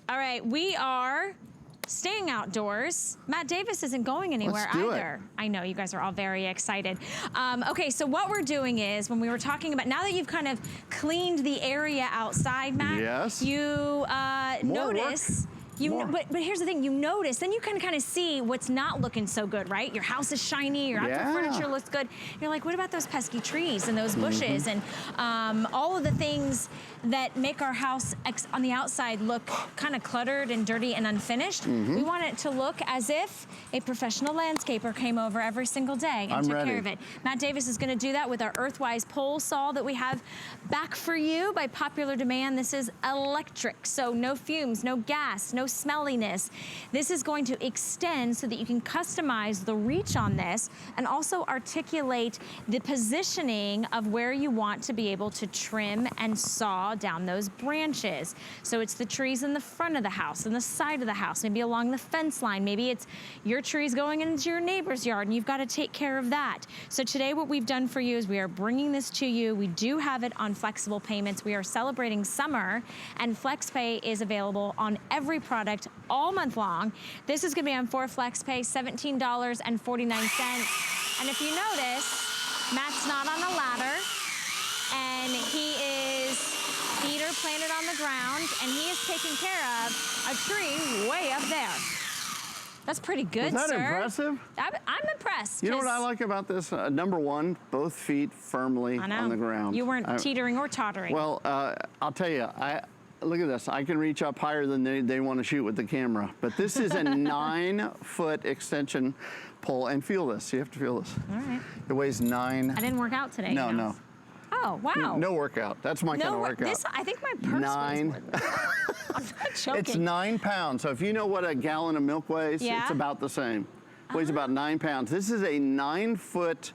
All right, we are staying outdoors. Matt Davis isn't going anywhere either. I know, you guys are all very excited. Okay, so what we're doing is, when we were talking about, now that you've kind of cleaned the area outside, Matt, you notice... But here's the thing, you notice, then you can kind of see what's not looking so good, right? Your house is shiny, your outdoor furniture looks good. You're like, what about those pesky trees and those bushes and all of the things that make our house on the outside look kind of cluttered and dirty and unfinished? We want it to look as if a professional landscaper came over every single day and took care of it. Matt Davis is gonna do that with our Earthwise pole saw that we have back for you by popular demand. This is electric, so no fumes, no gas, no smelliness. This is going to extend so that you can customize the reach on this and also articulate the positioning of where you want to be able to trim and saw down those branches. So it's the trees in the front of the house and the side of the house, maybe along the fence line, maybe it's your trees going into your neighbor's yard and you've got to take care of that. So today what we've done for you is we are bringing this to you. We do have it on flexible payments. We are celebrating summer, and FlexPay is available on every product all month long. This is gonna be on 4 FlexPay, $17.49. And if you notice, Matt's not on a ladder, and he is feet are planted on the ground, and he is taking care of a tree way up there. That's pretty good, sir. Is that sir. impressive? I'm impressed. You know what I like about this? Number one, both feet firmly on the ground. You weren't teetering or tottering. Well, I'll tell you, look at this. I can reach up higher than they want to shoot with the camera. But this is a 9-foot extension pole. And feel this. You have to feel this. All right. It weighs 9. I didn't work out today. No. Oh, wow. No workout. That's my kind of workout. I think my purse weighs more than that. I'm not joking. It's 9 pounds. So if you know what a gallon of milk weighs, it's about the same. Weighs about 9 pounds. This is a 9-foot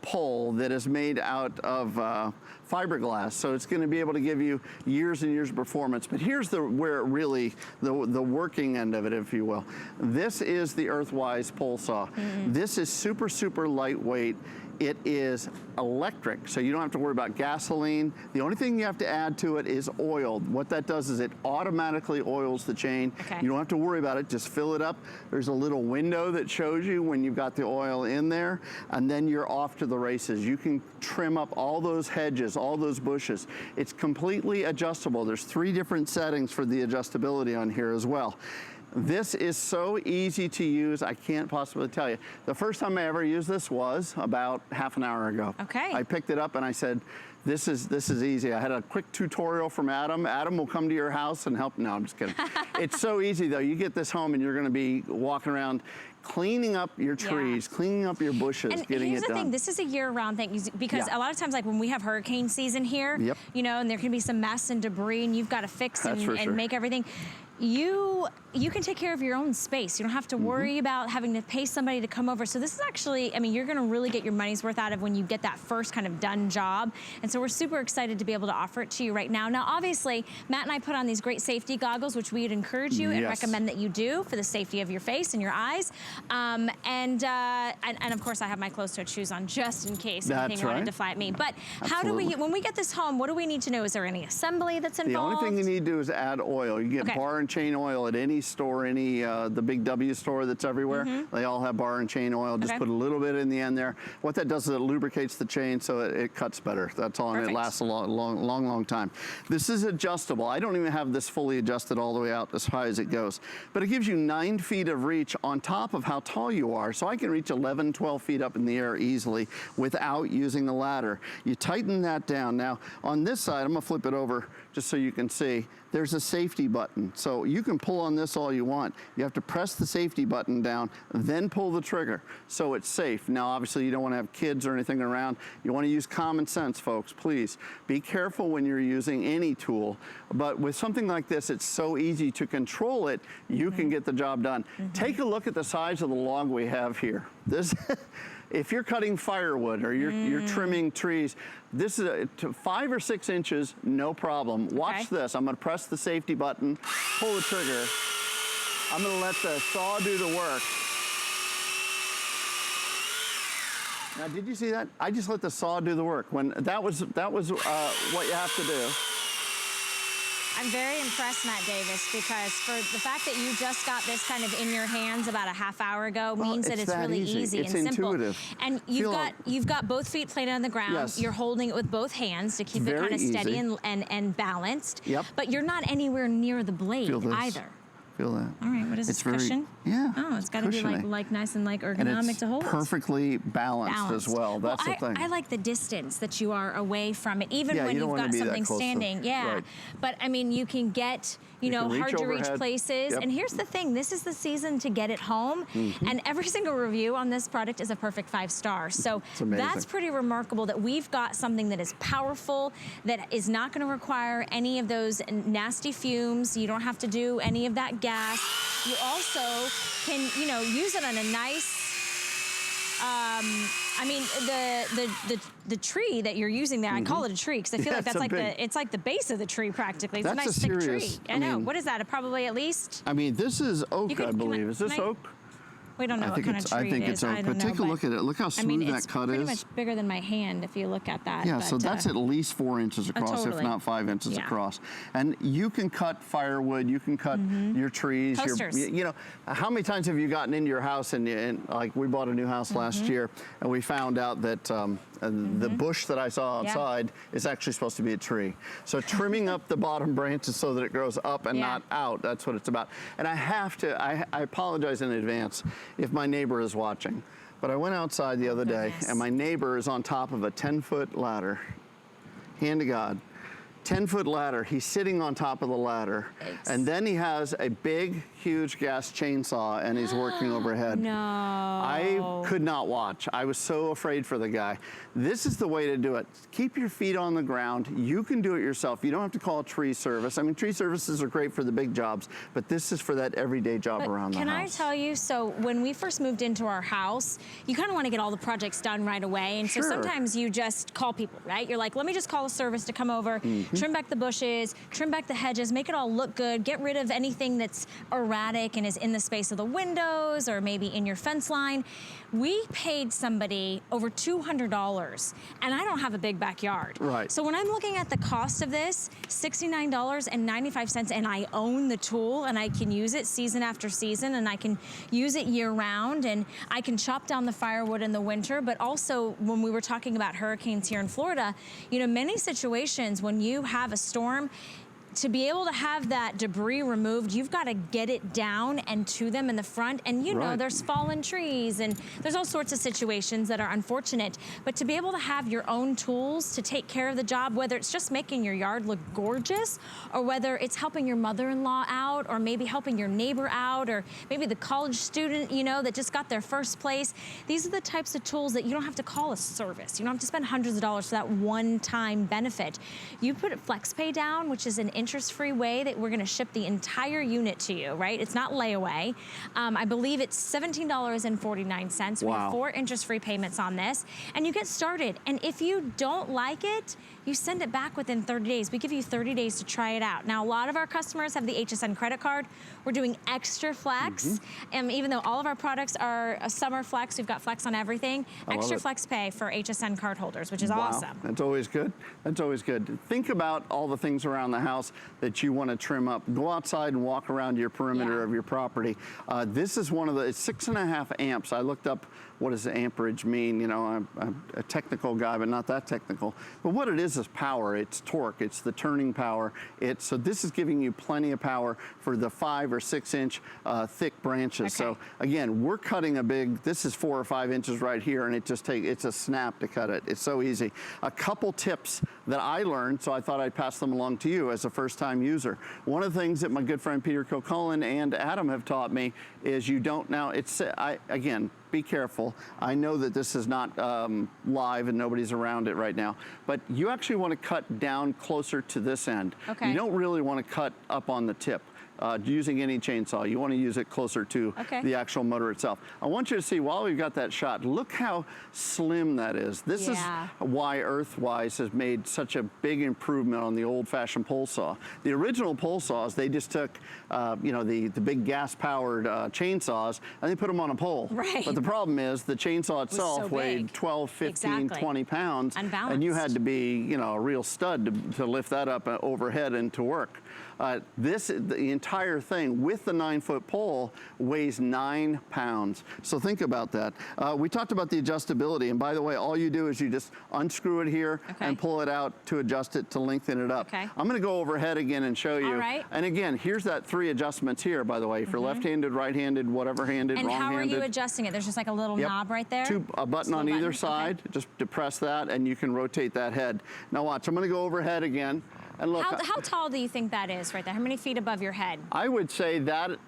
pole that is made out of fiberglass, so it's going to be able to give you years and years of performance. But here's where it really, the working end of it, if you will. This is the Earthwise pole saw. This is super, super lightweight. It is electric, so you don't have to worry about gasoline. The only thing you have to add to it is oil. What that does is it automatically oils the chain. You don't have to worry about it, just fill it up. There's a little window that shows you when you've got the oil in there, and then you're off to the races. You can trim up all those hedges, all those bushes. It's completely adjustable. There's 3 different settings for the adjustability on here as well. This is so easy to use, I can't possibly tell you. The first time I ever used this was about half an hour ago. I picked it up and I said, this is easy. I had a quick tutorial from Adam. Adam will come to your house and help. No, I'm just kidding. It's so easy though. You get this home and you're gonna be walking around cleaning up your trees, cleaning up your bushes, getting it done. And here's the thing, this is a year-round thing, because a lot of times, like when we have hurricane season here, you know, and there can be some mess and debris and you've got to fix and make everything. You can take care of your own space. You don't have to worry about having to pay somebody to come over. So this is actually, I mean, you're gonna really get your money's worth out of when you get that first kind of done job. And so we're super excited to be able to offer it to you right now. Now, obviously, Matt and I put on these great safety goggles, which we'd encourage you and recommend that you do for the safety of your face and your eyes. And of course, I have my closed-toed shoes on just in case anything wanted to fly at me. But how do we, when we get this home, what do we need to know? Is there any assembly that's involved? The only thing you need to do is add oil. You get bar and chain oil at any store, the big W store that's everywhere. They all have bar and chain oil. Just put a little bit in the end there. What that does is it lubricates the chain so it cuts better. That's all, and it lasts a long time. This is adjustable. I don't even have this fully adjusted all the way out as high as it goes, but it gives you 9 feet of reach on top of how tall you are. So I can reach 11, 12 feet up in the air easily without using the ladder. You tighten that down. Now on this side, I'm gonna flip it over just so you can see, there's a safety button. So you can pull on this all you want. You have to press the safety button down, then pull the trigger, so it's safe. Now, obviously, you don't want to have kids or anything around. You want to use common sense, folks, please. Be careful when you're using any tool, but with something like this, it's so easy to control it, you can get the job done. Take a look at the size of the log we have here. This, if you're cutting firewood or you're trimming trees, this is 5 or 6 inches, no problem. Watch this. I'm going to press the safety button, pull the trigger. I'm going to let the saw do the work. Now, did you see that? I just let the saw do the work. When that was what you have to do. I'm very impressed, Matt Davis, because for the fact that you just got this kind of in your hands about a half hour ago means that it's really easy and simple. Intuitive. And you've got both feet planted on the ground. Yes. You're holding it with both hands to keep it kind of steady and balanced. Yep. But you're not anywhere near the blade either. Feel that. All right, what is this, cushion? Yeah. Oh, it's got to be like nice and ergonomic and it's to hold. Perfectly balanced as well. That's the thing. I like the distance that you are away from it, even when you've got something standing. Right. But I mean, you can get, hard to reach places. Yep. And here's the thing, this is the season to get it home. And every single review on this product is a perfect 5 stars. So that's pretty remarkable that we've got something that is powerful, that is not going to require any of those nasty fumes. You don't have to do any of that gas. You also can, use it on a nice, I mean, the tree that you're using there, I call it a tree because I feel like that's it's like the base of the tree practically. It's a nice thick tree. I know. What is that? Probably at least? I mean, this is oak, I believe. Is this oak? We don't know what kind of tree I think it's oak, but take a look at it. Look how smooth that cut is. It's pretty much bigger than my hand if you look at that. Yeah, so that's at least 4 inches across, if not 5 inches across. And you can cut firewood, you can cut your trees. Posters. How many times have you gotten into your house and like we bought a new house last year and we found out that the bush that I saw outside is actually supposed to be a tree. So trimming up the bottom branches so that it grows up and not out, that's what it's about. And I apologize in advance if my neighbor is watching, but I went outside the other day and my neighbor is on top of a 10-foot ladder. Hand to God. 10-foot ladder, he's sitting on top of the ladder, and then he has a big, huge gas chainsaw, and he's working overhead. No. I could not watch. I was so afraid for the guy. This is the way to do it. Keep your feet on the ground. You can do it yourself. You don't have to call a tree service. I mean, tree services are great for the big jobs, but this is for that everyday job around the house. Can I tell you, so when we first moved into our house, you kind of want to get all the projects done right away, and so sometimes you just call people, right? You're like, let me just call a service to come over, trim back the bushes, trim back the hedges, make it all look good, get rid of anything that's erratic and is in the space of the windows or maybe in your fence line. We paid somebody over $200, and I don't have a big backyard. Right. So when I'm looking at the cost of this, $69.95, and I own the tool and I can use it season after season and I can use it year round and I can chop down the firewood in the winter, but also when we were talking about hurricanes here in Florida, many situations when you have a storm, to be able to have that debris removed, you've got to get it down and to them in the front. And there's fallen trees and there's all sorts of situations that are unfortunate. But to be able to have your own tools to take care of the job, whether it's just making your yard look gorgeous or whether it's helping your mother-in-law out or maybe helping your neighbor out or maybe the college student, that just got their first place. These are the types of tools that you don't have to call a service. You don't have to spend hundreds of dollars for that one-time benefit. You put FlexPay down, which is an interest-free way that we're going to ship the entire unit to you, right? It's not layaway. I believe it's $17.49. We have 4 interest-free payments on this, and you get started. And if you don't like it, you send it back within 30 days. We give you 30 days to try it out. Now, a lot of our customers have the HSN credit card. We're doing extra flex. And even though all of our products are a summer flex, we've got flex on everything, extra flex pay for HSN card holders, which is awesome. That's always good. That's always good. Think about all the things around the house that you want to trim up. Go outside and walk around your perimeter of your property. This is one of the, it's 6.5 amps. I looked up what does amperage mean. You know, I'm a technical guy, but not that technical. But what it is power. It's torque. It's the turning power. So this is giving you plenty of power for the 5 or 6 inch thick branches. So again, we're cutting a big, this is 4 or 5 inches right here, and it just it's a snap to cut it. It's so easy. A couple tips that I learned, so I thought I'd pass them along to you as a first-time user. One of the things that my good friend Peter Kilcullen and Adam have taught me is you don't now, again, be careful. I know that this is not live and nobody's around it right now, but you actually want to cut down closer to this end. You don't really want to cut up on the tip. Using any chainsaw, you want to use it closer to the actual motor itself. I want you to see, while we've got that shot, look how slim that is. This is why Earthwise has made such a big improvement on the old-fashioned pole saw. The original pole saws, they just took, you know, the big gas-powered chainsaws, and they put them on a pole. But the problem is the chainsaw itself weighed 12, 15, 20 pounds, and you had to be, you know, a real stud to lift that up overhead and to work. The entire thing with the 9-foot pole weighs 9 pounds. So think about that. We talked about the adjustability, and by the way, all you do is you just unscrew it here and pull it out to adjust it, to lengthen it up. I'm gonna go overhead again and show you. And again, here's that 3 adjustments here, by the way, for left-handed, right-handed, whatever-handed, wrong-handed. And how are you adjusting it? There's just like a little knob right there? A button on either side. Just depress that, and you can rotate that head. Now watch, I'm gonna go overhead again. And look, how tall do you think that is right there? How many feet above your head? I would say that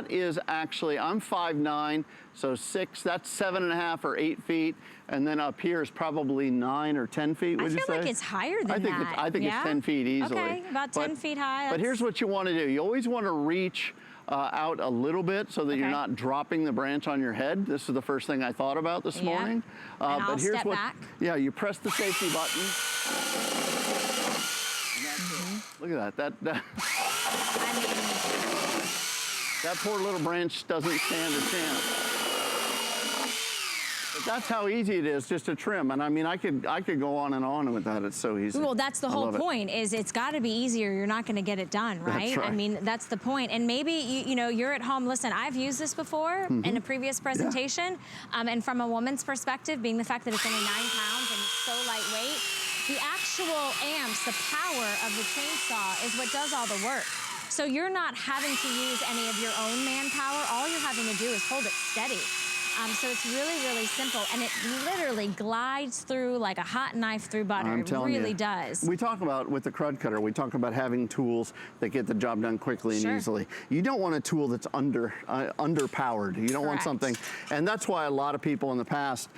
is actually, I'm 5'9", so 6, that's 7.5 or 8 feet. And then up here is probably 9 or 10 feet, would you say? I feel like it's higher than that. I think it's 10 feet easily. Okay, about 10 feet high. But here's what you want to do. You always want to reach out a little bit so that you're not dropping the branch on your head. This is the first thing I thought about this morning. And I'll step back. Yeah, you press the safety button. Look at that. That poor little branch doesn't stand a chance. But that's how easy it is just to trim. And I mean, I could go on and on with that. It's so easy. Well, that's the whole point, is it's got to be easier. You're not going to get it done, right? That's right. I mean, that's the point. And maybe, you know, you're at home. Listen, I've used this before in a previous presentation. And from a woman's perspective, being the fact that it's only 9 pounds and it's so lightweight, the actual amps, the power of the chainsaw is what does all the work. So you're not having to use any of your own manpower. All you're having to do is hold it steady. So it's really, really simple, and it literally glides through like a hot knife through butter. I'm telling you. It really does. We talk about, with the crud cutter, we talk about having tools that get the job done quickly and easily. You don't want a tool that's underpowered. You don't want something, and that's why a lot of people in the past,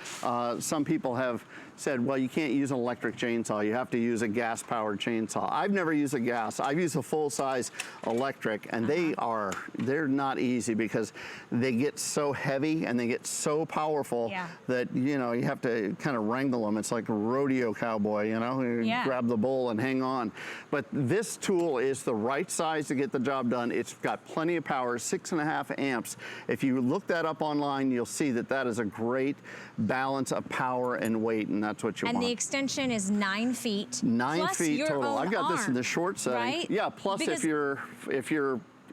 some people have said, well, you can't use an electric chainsaw. You have to use a gas-powered chainsaw. I've never used a gas. I've used a full-size electric, and they're not easy because they get so heavy and they get so powerful that, you know, you have to kind of wrangle them. It's like a rodeo cowboy, you know? You grab the bull and hang on. But this tool is the right size to get the job done. It's got plenty of power, 6.5 amps. If you look that up online, you'll see that that is a great balance of power and weight, and that's what you want. And the extension is 9 feet. 9 feet total. I've got this in the short setting. Right? Yeah, plus if you're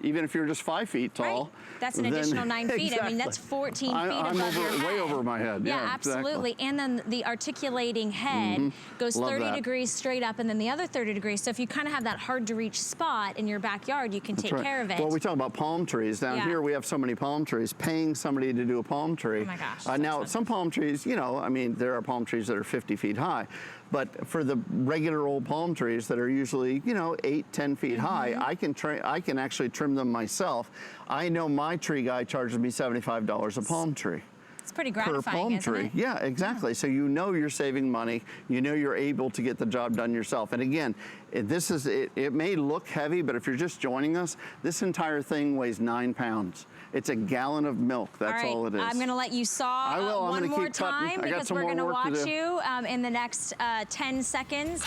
even if you're just 5 feet tall. That's an additional 9 feet. I mean, that's 14 feet above your head. Way over my head. Yeah, absolutely. Exactly. And then the articulating head goes 30 degrees straight up, and then the other 30 degrees. So if you kind of have that hard to reach spot in your backyard, you can take care of it. Well, we talk about palm trees. Down here, we have so many palm trees. Paying somebody to do a palm tree. Oh my gosh. Now, some palm trees, you know, I mean, there are palm trees that are 50 feet high. But for the regular old palm trees that are usually, you know, 8, 10 feet high, I can actually trim them myself. I know my tree guy charges me $75 a palm tree. It's pretty per gratifying, palm isn't tree. it? Yeah, exactly. So you know you're saving money. You know you're able to get the job done yourself. And again, it may look heavy, but if you're just joining us, this entire thing weighs 9 pounds. It's a gallon of milk. That's all it is. I'm going to let you saw I will. I'm one gonna more keep cutting. time I got because some we're more going to work to watch do. you in the next 10 seconds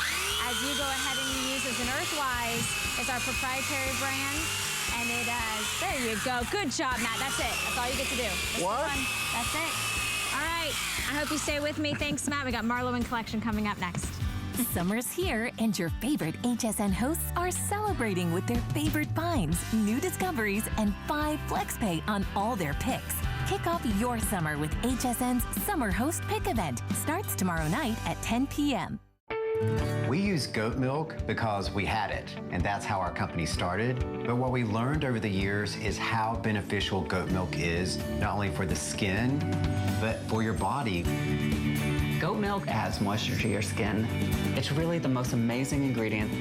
as you go ahead and you use as an Earthwise. It's our proprietary brand. And it there you go. Good job, Matt. That's it. That's all you get to do. Just What? fun. That's it. All right. I hope you stay with me. Thanks, Matt. We got Marlo and Collection coming up next. Summer's here, and your favorite HSN hosts are celebrating with their favorite finds, new discoveries, and 5 FlexPay on all their picks. Kick off your summer with HSN's Summer Host Pick event. Starts tomorrow night at 10 p.m. We use goat milk because we had it, and that's how our company started. But what we learned over the years is how beneficial goat milk is, not only for the skin, but for your body. Goat milk adds moisture to your skin. It's really the most amazing ingredient.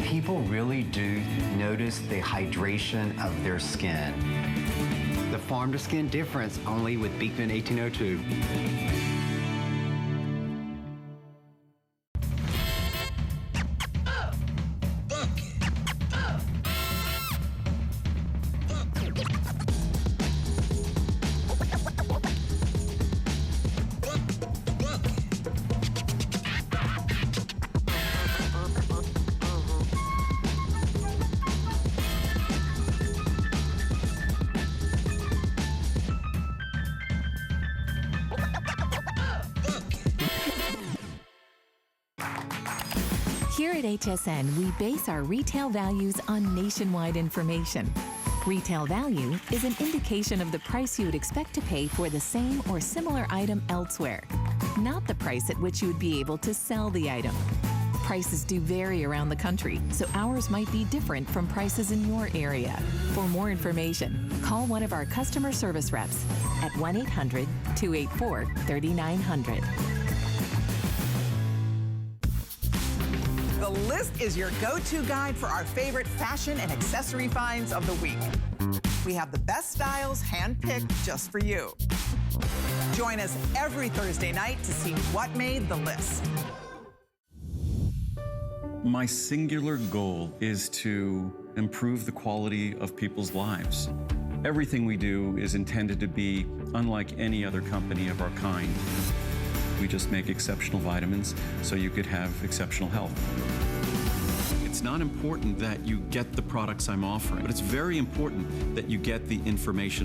People really do notice the hydration of their skin. The farm-to-skin difference only with Beekman 1802. Here at HSN, we base our retail values on nationwide information. Retail value is an indication of the price you would expect to pay for the same or similar item elsewhere, not the price at which you would be able to sell the item. Prices do vary around the country, so ours might be different from prices in your area. For more information, call one of our customer service reps at 1-800-284-3900. The List is your go-to guide for our favorite fashion and accessory finds of the week. We have the best styles handpicked just for you. Join us every Thursday night to see what made the list. My singular goal is to improve the quality of people's lives. Everything we do is intended to be unlike any other company of our kind. We just make exceptional vitamins so you could have exceptional health. It's not important that you get the products I'm offering, but it's very important that you get the information